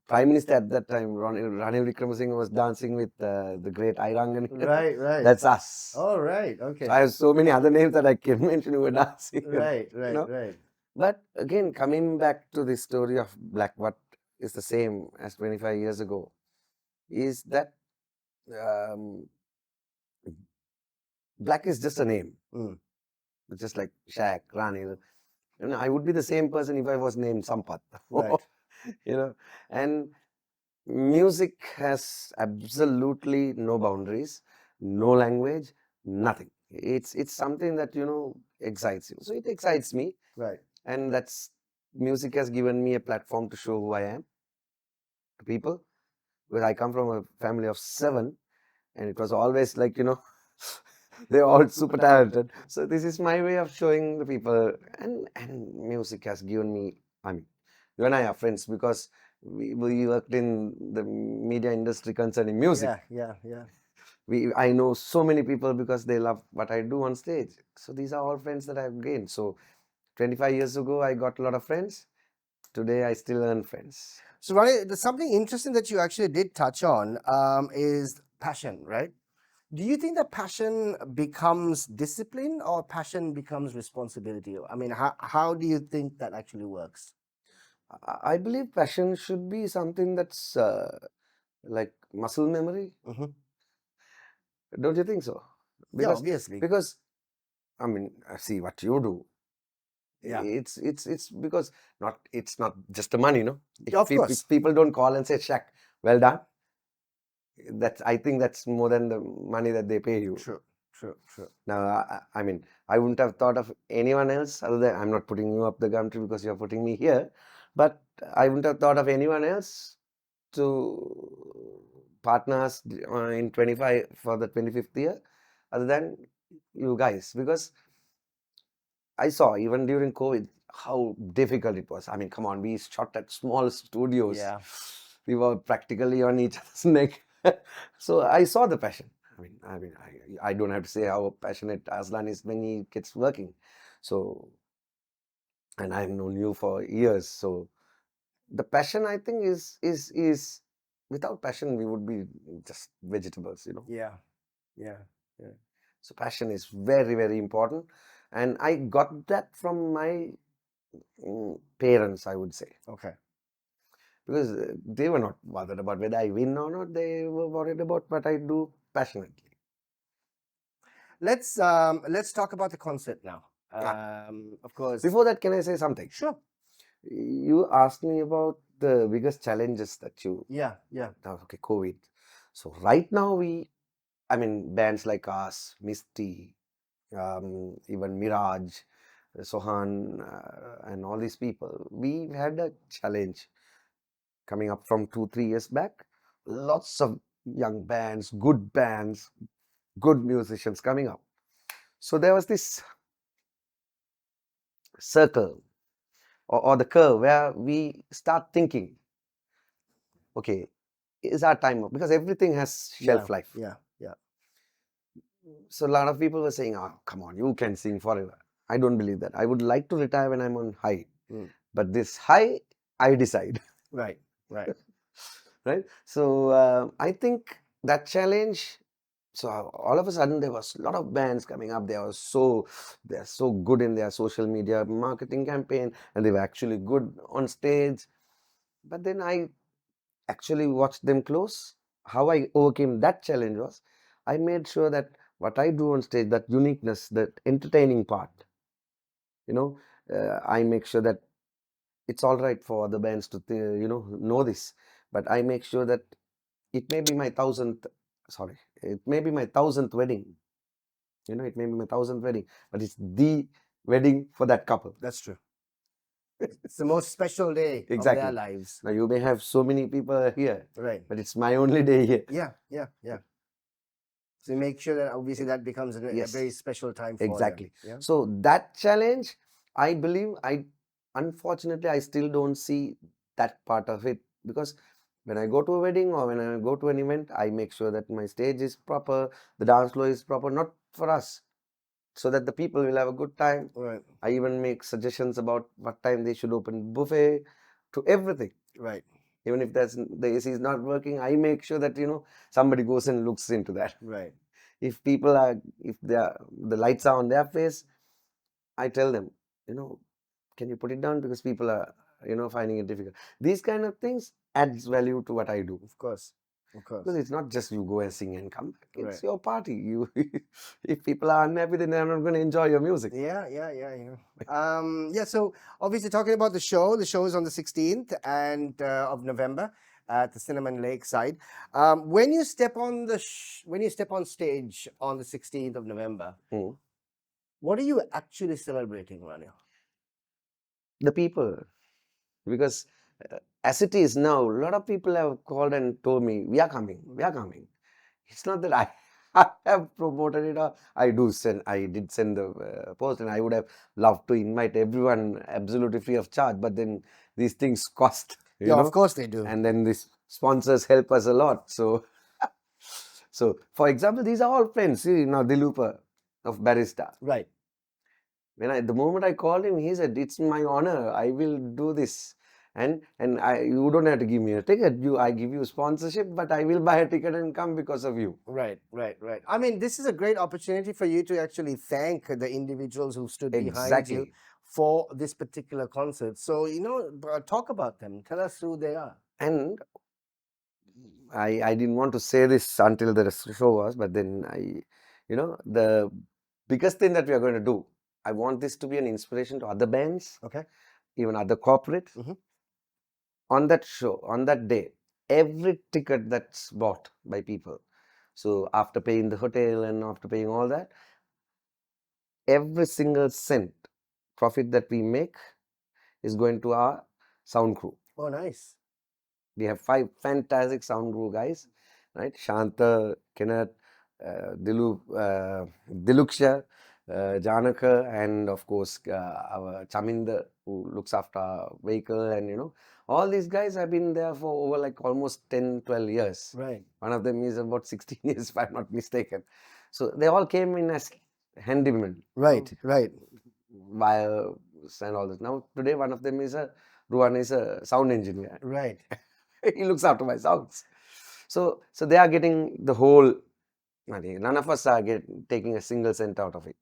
Speaker 2: Prime Minister at that time, Ranil Wickremesinghe, was dancing with the great Irangan.
Speaker 1: Right. Right.
Speaker 2: That's us.
Speaker 1: All right.
Speaker 2: So
Speaker 1: Okay.
Speaker 2: I have so many other names that I can mention who were dancing.
Speaker 1: Right.
Speaker 2: You
Speaker 1: Right.
Speaker 2: know.
Speaker 1: Right.
Speaker 2: But again, coming back to the story of Black, what is the same as 25 years ago, is that um, Black is just a name.
Speaker 1: Mm.
Speaker 2: Just like Shaq, Ranil. I would be the same person if I was named Sampath.
Speaker 1: Right.
Speaker 2: And music has absolutely no boundaries, no language, nothing. It's something that excites you. So it excites me,
Speaker 1: Right.
Speaker 2: and that's music has given me a platform to show who I am to people. Because I come from a family of 7, and it was always like They're all
Speaker 1: Super
Speaker 2: super
Speaker 1: talented.
Speaker 2: talented. So this is my way of showing the people, and music has given me. I mean, you and I are friends because we worked in the media industry concerning music.
Speaker 1: Yeah, yeah, yeah.
Speaker 2: I know so many people because they love what I do on stage. So these are all friends that I've gained. So 25 years ago, I got a lot of friends. Today, I still earn friends.
Speaker 1: So, Ronnie, there's something interesting that you actually did touch on is passion, right? Do you think that passion becomes discipline or passion becomes responsibility? I mean, how do you think that actually works?
Speaker 2: I believe passion should be something that's like muscle memory.
Speaker 1: Hmm.
Speaker 2: Don't you think so?
Speaker 1: Yeah,
Speaker 2: Because
Speaker 1: obviously.
Speaker 2: because I mean, I see what you do.
Speaker 1: Yeah,
Speaker 2: It's because not it's not just the money, no.
Speaker 1: of course.
Speaker 2: If people don't call and say, "Shaq, well done," that's I think that's more than the money that they pay you.
Speaker 1: True, true, true.
Speaker 2: Now, I mean, I wouldn't have thought of anyone else other than I'm not putting you up the country because you're putting me here, but I wouldn't have thought of anyone else to partners in 25 for the 25th year other than you guys because I saw even during COVID how difficult it was. I mean, come on, we shot at small studios.
Speaker 1: Yeah.
Speaker 2: We were practically on each other's neck. So I saw the passion. I don't have to say how passionate Aslan is when he gets working. So, and I've known you for years. So the passion, I think, is without passion we would be just vegetables, you know.
Speaker 1: Yeah, yeah, yeah.
Speaker 2: So passion is very, very important, and I got that from my parents, I would say,
Speaker 1: Okay.
Speaker 2: because they were not bothered about whether I win or not. They were worried about what I do passionately.
Speaker 1: Let's talk about the concert now.
Speaker 2: Ah,
Speaker 1: Of course.
Speaker 2: before that, can I say something?
Speaker 1: Sure.
Speaker 2: You asked me about the biggest challenges that you.
Speaker 1: Yeah, yeah.
Speaker 2: Okay, COVID. So right now I mean, bands like us, Misty, even Mirage, Sohan, and all these people, we had a challenge coming up from 2, 3 years back. Lots of young bands, good musicians coming up. So there was this circle or the curve where we start thinking, okay, is our time up? Because everything has
Speaker 1: Yeah,
Speaker 2: shelf life.
Speaker 1: yeah, yeah.
Speaker 2: So a lot of people were saying, oh, come on, you can sing forever. I don't believe that. I would like to retire when I'm on high.
Speaker 1: Mm.
Speaker 2: But this high, I decide.
Speaker 1: Right, right.
Speaker 2: Right? So I think that challenge. So all of a sudden there was a lot of bands coming up. They're so good in their social media marketing campaign, and they were actually good on stage. But then I actually watched them close. How I overcame that challenge was I made sure that what I do on stage, that uniqueness, that entertaining part, you know, I make sure that it's all right for the bands to know this, but I make sure that it may be my thousandth, sorry, it may be my thousandth wedding, it may be my thousandth wedding, but it's the wedding for that couple.
Speaker 1: That's true. It's the most special day of their
Speaker 2: Exactly.
Speaker 1: lives.
Speaker 2: Now you may have so many people here,
Speaker 1: Right.
Speaker 2: but it's my only day here.
Speaker 1: Yeah, yeah, yeah. So you make sure that obviously that becomes a
Speaker 2: Yes,
Speaker 1: very special time for them.
Speaker 2: exactly.
Speaker 1: Yeah.
Speaker 2: So that challenge, I believe, unfortunately I still don't see that part of it because when I go to a wedding or when I go to an event, I make sure that my stage is proper, the dance floor is proper, not for us, so that the people will have a good time.
Speaker 1: Right.
Speaker 2: I even make suggestions about what time they should open buffet to everything.
Speaker 1: Right.
Speaker 2: Even if the AC is not working, I make sure that somebody goes and looks into that.
Speaker 1: Right.
Speaker 2: If the lights are on their face, I tell them, can you put it down because people are finding it difficult. These kind of things adds value to what I do.
Speaker 1: Of course. Of course.
Speaker 2: Because it's not just you go and sing and come back. It's
Speaker 1: Right.
Speaker 2: your party. You, if people are unhappy, then they're not going to enjoy your music.
Speaker 1: Yeah, yeah, yeah, yeah. So obviously talking about the show is on the 16th and of November at the Cinnamon Lakeside. When you step on when you step on stage on the 16th of November,
Speaker 2: Mm.
Speaker 1: what are you actually celebrating, Ranil?
Speaker 2: The people, because as it is now, a lot of people have called and told me, we are coming, we are coming. It's not that I have promoted it. I did send the post, and I would have loved to invite everyone absolutely free of charge. But then these things cost,
Speaker 1: Yeah, of course they do.
Speaker 2: and then these sponsors help us a lot. So, so for example, these are all friends. See now, Dilupa of Barista.
Speaker 1: Right.
Speaker 2: The moment I called him, he said, "It's my honor. I will do this." And you don't have to give me a ticket. I give you sponsorship, but I will buy a ticket and come because of you.
Speaker 1: Right, right, right. I mean, this is a great opportunity for you to actually thank the individuals who stood behind you
Speaker 2: Exactly.
Speaker 1: for this particular concert. So, talk about them. Tell us who they are.
Speaker 2: And I didn't want to say this until the show was, but then the biggest thing that we are going to do, I want this to be an inspiration to other bands,
Speaker 1: Okay.
Speaker 2: even other corporates.
Speaker 1: Mhm.
Speaker 2: On that show, on that day, every ticket that's bought by people. So after paying the hotel and after paying all that, every single cent profit that we make is going to our sound crew.
Speaker 1: Oh, nice.
Speaker 2: We have 5 fantastic sound crew guys, right? Shanta, Kenneth, Diluksha, Janaka, and of course our Chaminda, who looks after our vehicle. And all these guys have been there for over like almost 10, 12 years.
Speaker 1: Right.
Speaker 2: One of them is about 16 years, if I'm not mistaken. So they all came in as handymen.
Speaker 1: Right, right.
Speaker 2: Wires and all this. Now today one of them is Ruan is a sound engineer.
Speaker 1: Right.
Speaker 2: He looks after my sounds. So they are getting the whole money. None of us are taking a single cent out of it.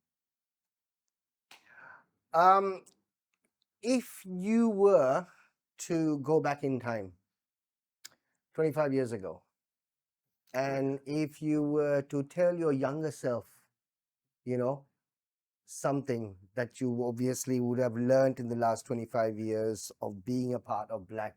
Speaker 1: Um, if you were to go back in time 25 years ago, and if you were to tell your younger self, you know, something that you obviously would have learned in the last 25 years of being a part of Black,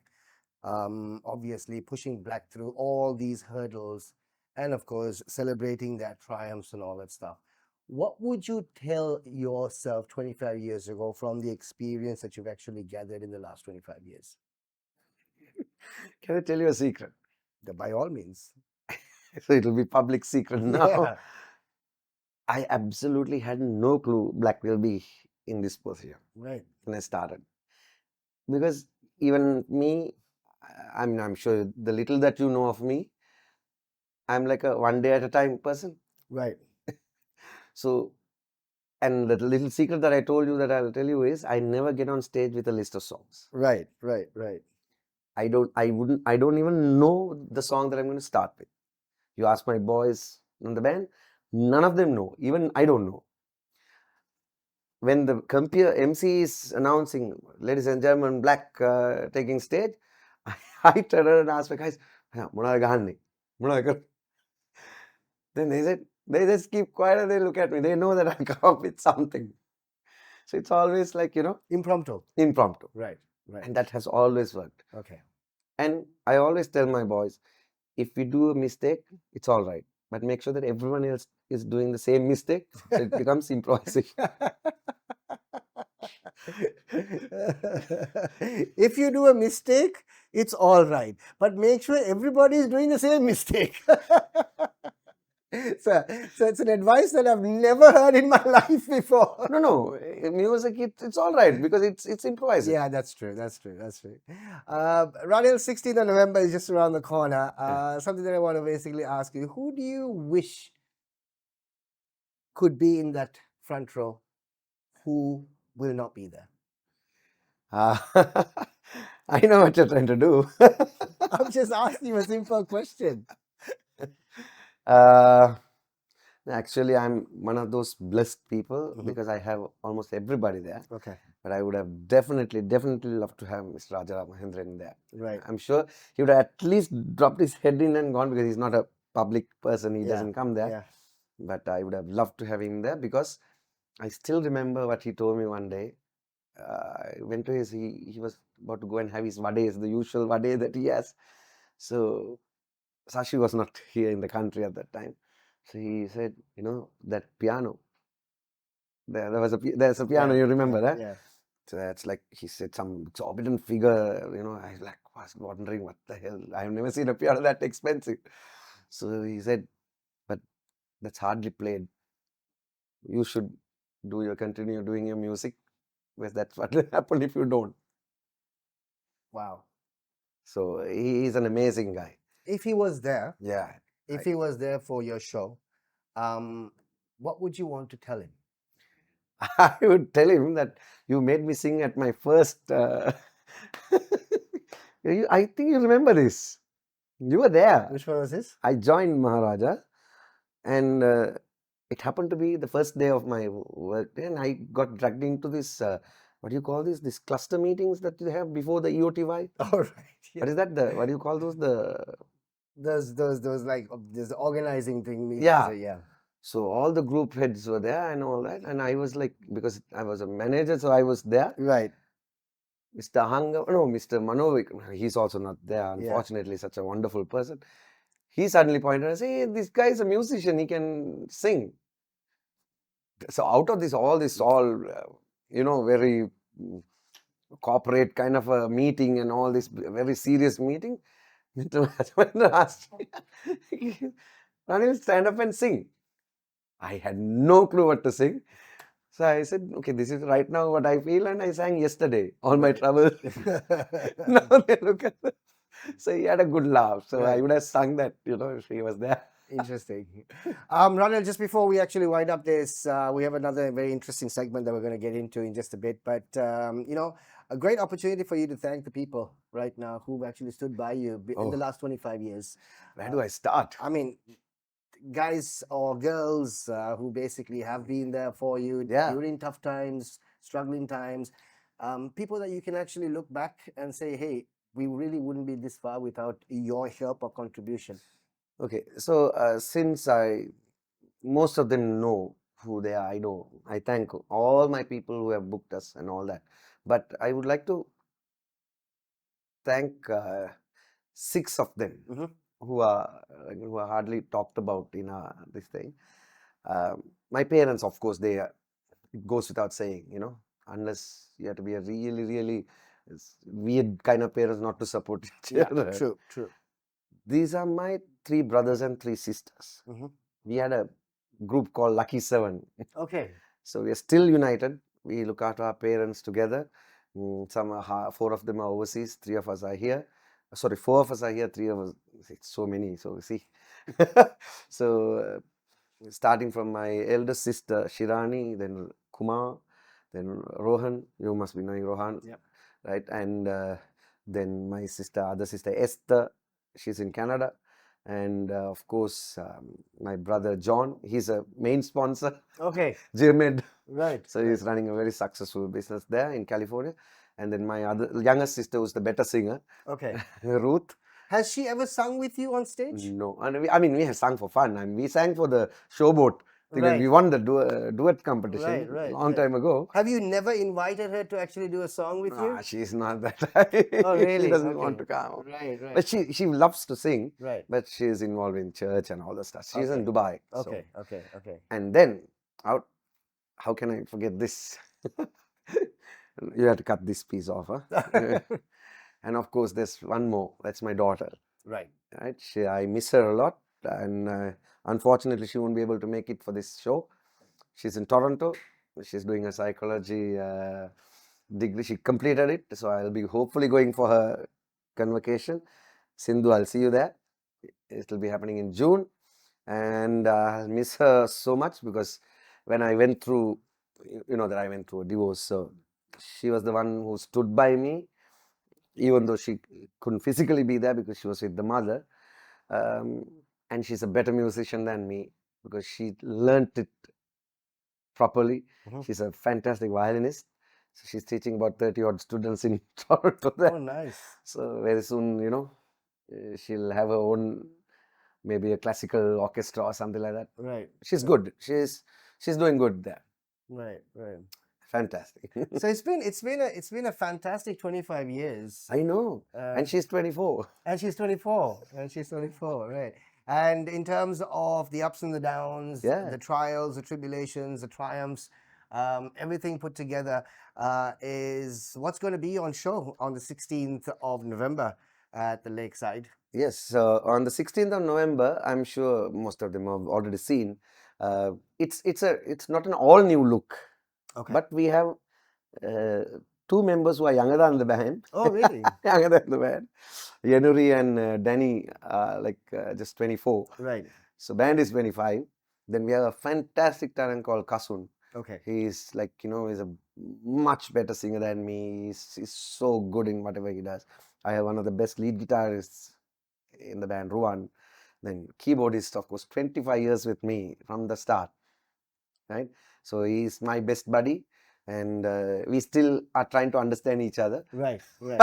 Speaker 1: obviously pushing Black through all these hurdles, and of course celebrating their triumphs and all that stuff. What would you tell yourself 25 years ago from the experience that you've actually gathered in the last 25 years?
Speaker 2: Can I tell you a secret?
Speaker 1: By all means.
Speaker 2: So it will be public secret now.
Speaker 1: Yeah.
Speaker 2: I absolutely had no clue Black will be in this position
Speaker 1: Right.
Speaker 2: when I started. Because even me, I'm sure the little that you know of me, I'm like a one day at a time person.
Speaker 1: Right.
Speaker 2: So, and the little secret that I told you that I'll tell you is I never get on stage with a list of songs.
Speaker 1: Right. Right. Right.
Speaker 2: I don't even know the song that I'm going to start with. You ask my boys in the band, none of them know. Even I don't know. When the MC is announcing, ladies and gentlemen, Black taking stage, I turn around and ask my guys, then they just keep quiet and they look at me. They know that I come up with something. So it's always like,
Speaker 1: Impromptu.
Speaker 2: impromptu.
Speaker 1: Right. Right.
Speaker 2: And that has always worked.
Speaker 1: Okay.
Speaker 2: And I always tell my boys, if we do a mistake, it's all right. But make sure that everyone else is doing the same mistake. So it becomes improvisation.
Speaker 1: If you do a mistake, it's all right. But make sure everybody is doing the same mistake. So it's an advice that I've never heard in my life before.
Speaker 2: No, music, it's all right because it's improvising.
Speaker 1: Yeah, that's true. That's true. That's true. Ranil, 16th of November is just around the corner. Something that I want to basically ask you: who do you wish could be in that front row? Who will not be there?
Speaker 2: I know what you're trying to do.
Speaker 1: I'm just asking you a simple question.
Speaker 2: Actually, I'm one of those blessed people
Speaker 1: Mhm.
Speaker 2: because I have almost everybody there.
Speaker 1: Okay.
Speaker 2: But I would have definitely loved to have Mr. Rajaram Mahendran there.
Speaker 1: Right.
Speaker 2: I'm sure he would have at least dropped his head in and gone because he's not a public person. He
Speaker 1: Yeah,
Speaker 2: doesn't come there.
Speaker 1: yeah.
Speaker 2: But I would have loved to have him there because I still remember what he told me one day. I went to he was about to go and have his vades, the usual vade that he has. So Sashi was not here in the country at that time. So he said, that piano. There's a piano,
Speaker 1: Yeah,
Speaker 2: you remember that?
Speaker 1: yeah.
Speaker 2: So that's like, he said some exorbitant figure, I was wondering what the hell. I have never seen a piano that expensive. So he said, but that's hardly played. You should continue doing your music, because that's what will happen if you don't.
Speaker 1: Wow.
Speaker 2: So he's an amazing guy.
Speaker 1: If he was there,
Speaker 2: Yeah.
Speaker 1: if he was there for your show, what would you want to tell him?
Speaker 2: I would tell him that you made me sing at my first. I think you remember this. You were there.
Speaker 1: Which one was this?
Speaker 2: I joined Maharaja, and it happened to be the first day of my work day, and I got dragged into this. What do you call this? These cluster meetings that you have before the EOTY.
Speaker 1: All right. Yeah.
Speaker 2: What is that? What do you call those?
Speaker 1: Those like there's the organizing thing.
Speaker 2: Yeah.
Speaker 1: Yeah.
Speaker 2: So all the group heads were there and all that, and I was like, because I was a manager, so I was there.
Speaker 1: Right.
Speaker 2: Mr. Mr. Manovik, he's also not there.
Speaker 1: Yeah.
Speaker 2: Unfortunately, such a wonderful person. He suddenly pointed and said, "Hey, this guy is a musician. He can sing." So out of this, all very corporate kind of a meeting and all this very serious meeting, Mr. Rajendra asked me, "Ranil, stand up and sing." I had no clue what to sing. So I said, okay, this is right now what I feel, and I sang Yesterday, All My Trouble. Now they look at it. So he had a good laugh. So I
Speaker 1: Right.
Speaker 2: would have sung that, if he was there.
Speaker 1: Interesting. Ranil, just before we actually wind up this, we have another very interesting segment that we're going to get into in just a bit. But, a great opportunity for you to thank the people right now who've actually stood by you in the
Speaker 2: Oh.
Speaker 1: last 25 years.
Speaker 2: Where do I start?
Speaker 1: I mean, guys or girls who basically have been there for you
Speaker 2: Yeah.
Speaker 1: during tough times, struggling times, people that you can actually look back and say, hey, we really wouldn't be this far without your help or contribution.
Speaker 2: Okay, so since most of them know who they are, I know. I thank all my people who have booked us and all that. But I would like to thank 6 of them who are hardly talked about in this thing. My parents, of course, it goes without saying, unless you have to be a really, really weird kind of parents not to support your children.
Speaker 1: True.
Speaker 2: These are my 3 brothers and 3 sisters. We had a group called Lucky 7.
Speaker 1: Okay.
Speaker 2: So we are still united. We look after our parents together. 4 of them are overseas, 3 of us are here. Sorry, 4 of us are here, 3 of us. It's so many. So see. So starting from my eldest sister Shirani, then Kumar, then Rohan. You must be knowing Rohan,
Speaker 1: Yep.
Speaker 2: right? And then my other sister Esther. She's in Canada. And of course, my brother John, he's a main sponsor.
Speaker 1: Okay.
Speaker 2: JMed.
Speaker 1: Right.
Speaker 2: So he's running a very successful business there in California. And then my other youngest sister was the better singer.
Speaker 1: Okay.
Speaker 2: Ruth.
Speaker 1: Has she ever sung with you on stage?
Speaker 2: No. And we have sung for fun. I mean, we sang for the showboat thing.
Speaker 1: Right.
Speaker 2: We won the duet competition
Speaker 1: Right.
Speaker 2: long time ago.
Speaker 1: Have you never invited her to actually do a song with you?
Speaker 2: She's not that type.
Speaker 1: Oh, really?
Speaker 2: She doesn't
Speaker 1: Okay.
Speaker 2: want to come.
Speaker 1: Right.
Speaker 2: But she loves to sing.
Speaker 1: Right.
Speaker 2: But she's involved in church and all the stuff. She's in Dubai.
Speaker 1: Okay.
Speaker 2: So.
Speaker 1: Okay.
Speaker 2: And then, how can I forget this? You have to cut this piece off, huh? And of course, there's one more. That's my daughter.
Speaker 1: Right.
Speaker 2: I miss her a lot. And unfortunately, she won't be able to make it for this show. She's in Toronto. She's doing a psychology degree. She completed it. So I'll be hopefully going for her convocation. Sindhu, I'll see you there. It will be happening in June. And I'll miss her so much, because when I went through, that I went through a divorce. So she was the one who stood by me, even though she couldn't physically be there because she was with the mother. And she's a better musician than me because she learnt it properly. She's a fantastic violinist. So she's teaching about 30 odd students in Toronto there.
Speaker 1: Oh, nice.
Speaker 2: So very soon, she'll have her own, maybe a classical orchestra or something like that.
Speaker 1: Right.
Speaker 2: She's good. She's doing good there.
Speaker 1: Right.
Speaker 2: Fantastic.
Speaker 1: So it's been a fantastic 25 years.
Speaker 2: I know. And she's 24.
Speaker 1: And she's 24. Right. And in terms of the ups and the downs,
Speaker 2: Yeah.
Speaker 1: the trials, the tribulations, the triumphs, everything put together is what's going to be on show on the 16th of November. at the lakeside.
Speaker 2: Yes, on the 16th of November, I'm sure most of them have already seen. It's not an all new look,
Speaker 1: Okay.
Speaker 2: but we have uh, two members who are younger than the band,
Speaker 1: Oh, really?
Speaker 2: younger than the band. Yanuri and Danny are like just 24.
Speaker 1: Right.
Speaker 2: So band is 25. Then we have a fantastic talent called Kasun.
Speaker 1: Okay.
Speaker 2: He's like, he's a much better singer than me. He's so good in whatever he does. I have one of the best lead guitarists in the band, Ruan. Then keyboardist, of course, 25 years with me from the start, right? So he's my best buddy, and we still are trying to understand each other.
Speaker 1: Right. Right.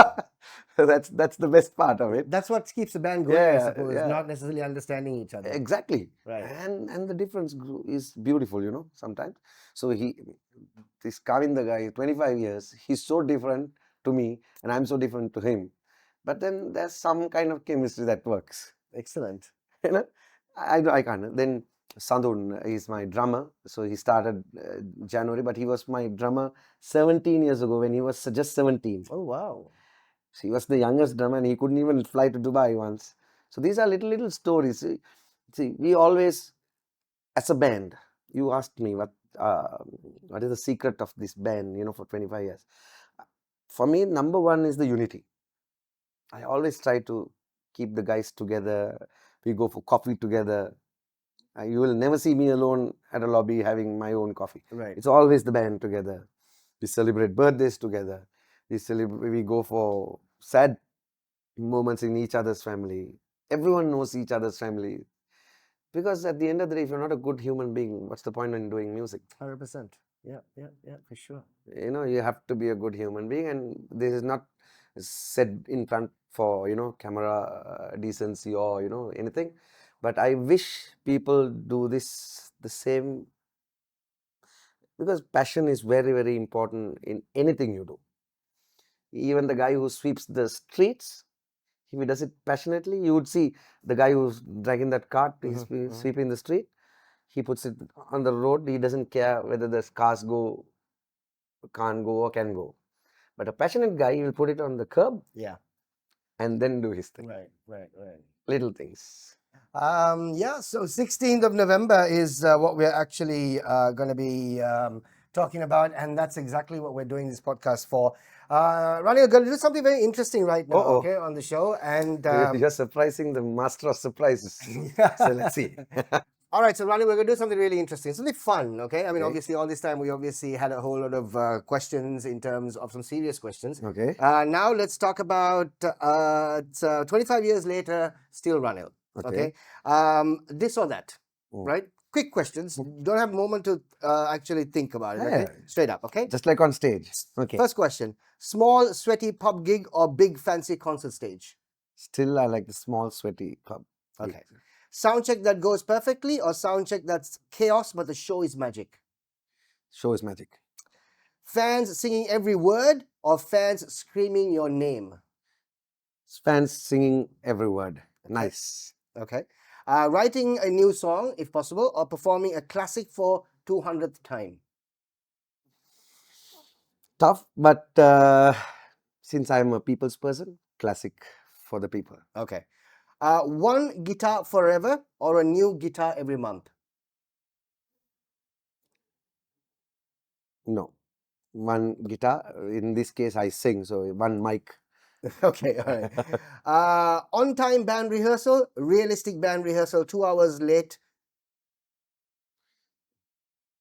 Speaker 2: That's the best part of it.
Speaker 1: That's what keeps the band going, I
Speaker 2: Yeah,
Speaker 1: suppose,
Speaker 2: yeah,
Speaker 1: not necessarily understanding each other.
Speaker 2: exactly.
Speaker 1: Right.
Speaker 2: And the difference is beautiful, sometimes. So this Kavin, the guy, 25 years, he's so different to me, and I'm so different to him. But then there's some kind of chemistry that works.
Speaker 1: Excellent.
Speaker 2: You know, I can't. Then Sandun is my drummer. So he started January, but he was my drummer 17 years ago when he was just 17.
Speaker 1: Oh, wow.
Speaker 2: So he was the youngest drummer and he couldn't even fly to Dubai once. So these are little stories. See, we always, as a band, you asked me what is the secret of this band, for 25 years. For me, number one is the unity. I always try to keep the guys together. We go for coffee together. You will never see me alone at a lobby having my own coffee.
Speaker 1: Right.
Speaker 2: It's always the band together. We celebrate birthdays together. We go for sad moments in each other's family. Everyone knows each other's family. Because at the end of the day, if you're not a good human being, what's the point in doing music?
Speaker 1: 100%. Yeah, yeah, yeah, for sure.
Speaker 2: You have to be a good human being, and this is not said in front for camera decency or anything. But I wish people do this the same, because passion is very, very important in anything you do. Even the guy who sweeps the streets, if he does it passionately, you would see the guy who's dragging that cart, he's sweeping the street, he puts it on the road, he doesn't care whether the cars can't go or can go. But a passionate guy, he will put it on the curb,
Speaker 1: Yeah.
Speaker 2: and then do his thing.
Speaker 1: Right, right, right.
Speaker 2: Little things.
Speaker 1: Yeah, so 16th of November is what we're actually going to be talking about, and that's exactly what we're doing this podcast for. Ranil, we're going to do something very interesting right now,
Speaker 2: Uh-oh.
Speaker 1: okay, on the show. And
Speaker 2: You're surprising the master of surprises. So let's see.
Speaker 1: all right, so Ranil, we're going to do something really interesting. It's really fun, okay? I mean,
Speaker 2: Okay.
Speaker 1: obviously, all this time we obviously had a whole lot of questions in terms of some serious questions.
Speaker 2: Okay.
Speaker 1: Now let's talk about 25 years later, still Ranil. Okay. This or that, right? Quick questions. You don't have a moment to actually think about it. Okay?
Speaker 2: Yeah.
Speaker 1: Straight up. Okay.
Speaker 2: Just like on stage. Okay.
Speaker 1: First question: small, sweaty pub gig or big, fancy concert stage?
Speaker 2: Still, I like the small, sweaty pub.
Speaker 1: Okay. Sound check that goes perfectly or sound check that's chaos but the show is magic?
Speaker 2: Show is magic.
Speaker 1: Fans singing every word or fans screaming your name?
Speaker 2: Fans singing every word. Nice.
Speaker 1: Okay. Writing a new song, if possible, or performing a classic for 200th time?
Speaker 2: Tough, but since I'm a people's person, classic for the people.
Speaker 1: Okay. One guitar forever or a new guitar every month?
Speaker 2: No. One guitar. In this case, I sing, so one mic.
Speaker 1: Okay, all right. On-time band rehearsal, realistic band rehearsal, 2 hours late.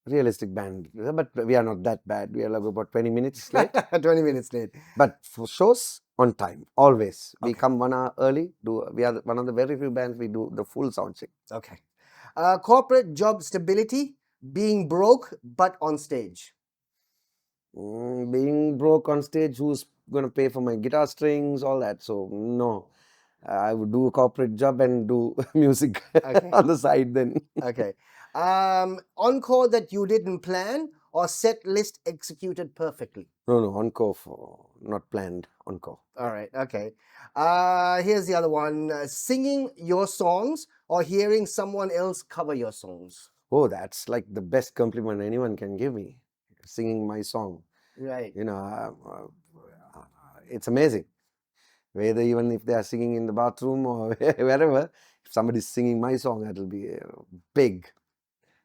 Speaker 2: Realistic band, but we are not that bad. We are like about 20 minutes late.
Speaker 1: 20 minutes late.
Speaker 2: But for shows, on time, always. We
Speaker 1: Okay.
Speaker 2: come 1 hour early. We are one of the very few bands we do the full sound check.
Speaker 1: Okay. Corporate job stability, being broke but on stage.
Speaker 2: Being broke on stage, who's going to pay for my guitar strings, all that? So, no. I would do a corporate job and do music
Speaker 1: Okay.
Speaker 2: on the side then.
Speaker 1: Okay. Encore that you didn't plan or set list executed perfectly?
Speaker 2: No, encore for not planned encore.
Speaker 1: All right. Okay. Here's the other one. Singing your songs or hearing someone else cover your songs?
Speaker 2: Oh, that's like the best compliment anyone can give me. Singing my song.
Speaker 1: Right.
Speaker 2: It's amazing. Whether even if they are singing in the bathroom or wherever, if somebody's singing my song, that'll be big.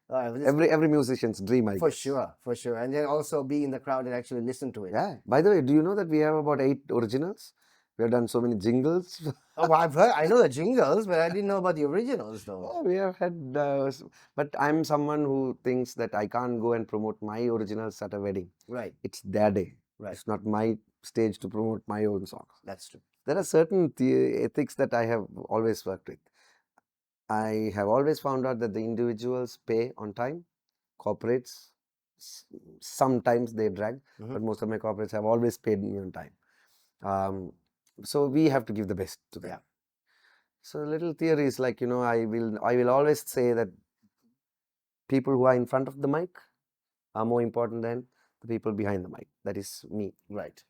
Speaker 1: This,
Speaker 2: Every musician's dream, I
Speaker 1: for
Speaker 2: guess.
Speaker 1: sure, for sure. And then also be in the crowd and actually listen to it.
Speaker 2: Yeah. By the way, do you know that we have about 8 originals? We have done so many jingles.
Speaker 1: Oh, well, I've heard, I know the jingles, but I didn't know about the originals though.
Speaker 2: Yeah, we have had, but I'm someone who thinks that I can't go and promote my originals at a wedding.
Speaker 1: Right,
Speaker 2: It's their day.
Speaker 1: right.
Speaker 2: It's not my stage to promote my own songs.
Speaker 1: That's true.
Speaker 2: There are certain ethics that I have always worked with. I have always found out that the individuals pay on time. Corporates, sometimes they drag, but most of my corporates have always paid me on time. So we have to give the best to them.
Speaker 1: Yeah.
Speaker 2: So little theory is like, I will always say that people who are in front of the mic are more important than the people behind the mic. That is me.
Speaker 1: Right.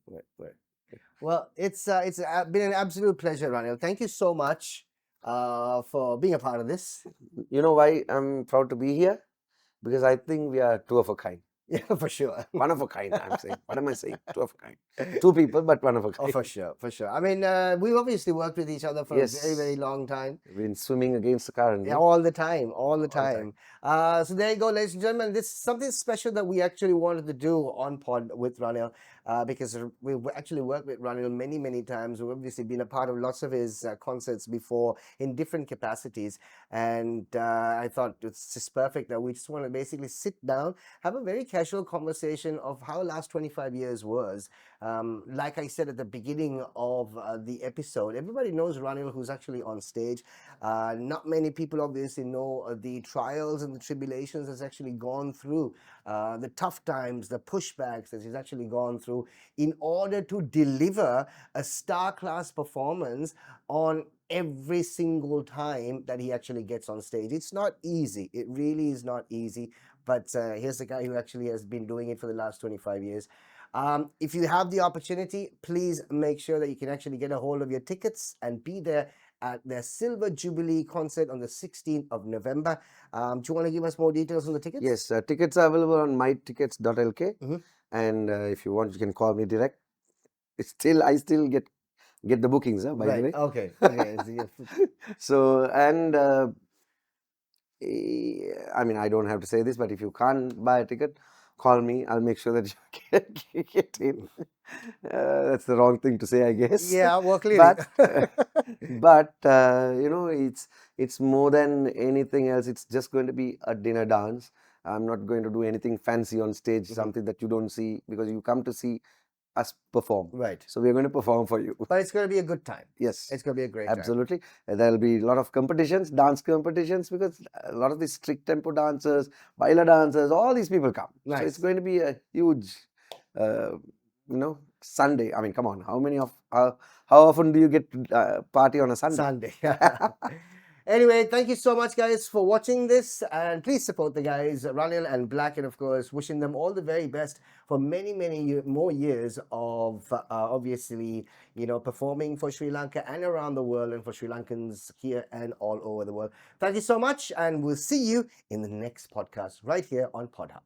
Speaker 1: Right. Right. Well, it's been an absolute pleasure, Ranil. Thank you so much for being a part of this.
Speaker 2: You know why I'm proud to be here? Because I think we are two of a kind.
Speaker 1: Yeah, for sure.
Speaker 2: One of a kind, I'm saying. What am I saying? Two of a kind. Two people, but one of a
Speaker 1: Oh,
Speaker 2: kind.
Speaker 1: for sure, for sure. I mean, we've obviously worked with each other for a very, very long time.
Speaker 2: We've been swimming against the current.
Speaker 1: Yeah, all the time, all the
Speaker 2: time.
Speaker 1: time. So there you go, ladies and gentlemen. This is something special that we actually wanted to do on Pod with Ranil, because we've actually worked with Ranil many, many times. We've obviously been a part of lots of his concerts before in different capacities, and I thought it's just perfect that we just want to basically sit down, have a very casual conversation of how last 25 years was. Like I said at the beginning of the episode, everybody knows Ranil, who's actually on stage. Not many people obviously know the trials and the tribulations that's actually gone through, the tough times, the pushbacks that he's actually gone through in order to deliver a star-class performance on every single time that he actually gets on stage. It's not easy. It really is not easy. But here's the guy who actually has been doing it for the last 25 years. If you have the opportunity, please make sure that you can actually get a hold of your tickets and be there at their Silver Jubilee concert on the 16th of November. Do you want to give us more details on the tickets?
Speaker 2: Yes, tickets are available on mytickets.lk. And if you want, you can call me direct. I still get the bookings, by the way.
Speaker 1: Okay. Okay.
Speaker 2: So, and I mean, I don't have to say this, but if you can't buy a ticket, call me. I'll make sure that you get in. That's the wrong thing to say, I guess.
Speaker 1: Yeah, well, clearly.
Speaker 2: But it's more than anything else. It's just going to be a dinner dance. I'm not going to do anything fancy on stage, something that you don't see, because you come to see us perform.
Speaker 1: Right.
Speaker 2: So we're going to perform for you.
Speaker 1: But it's going to be a good time.
Speaker 2: Yes.
Speaker 1: It's going to be a great
Speaker 2: Absolutely. And there'll be a lot of competitions, dance competitions, because a lot of these strict tempo dancers, baila dancers, all these people come.
Speaker 1: Nice.
Speaker 2: So it's going to be a huge, Sunday. I mean, come on. How often do you get to party on a Sunday?
Speaker 1: Anyway, thank you so much, guys, for watching this, and please support the guys, Ranil and Black, and of course, wishing them all the very best for many, many more years of obviously, performing for Sri Lanka and around the world, and for Sri Lankans here and all over the world. Thank you so much, and we'll see you in the next podcast right here on PodHub.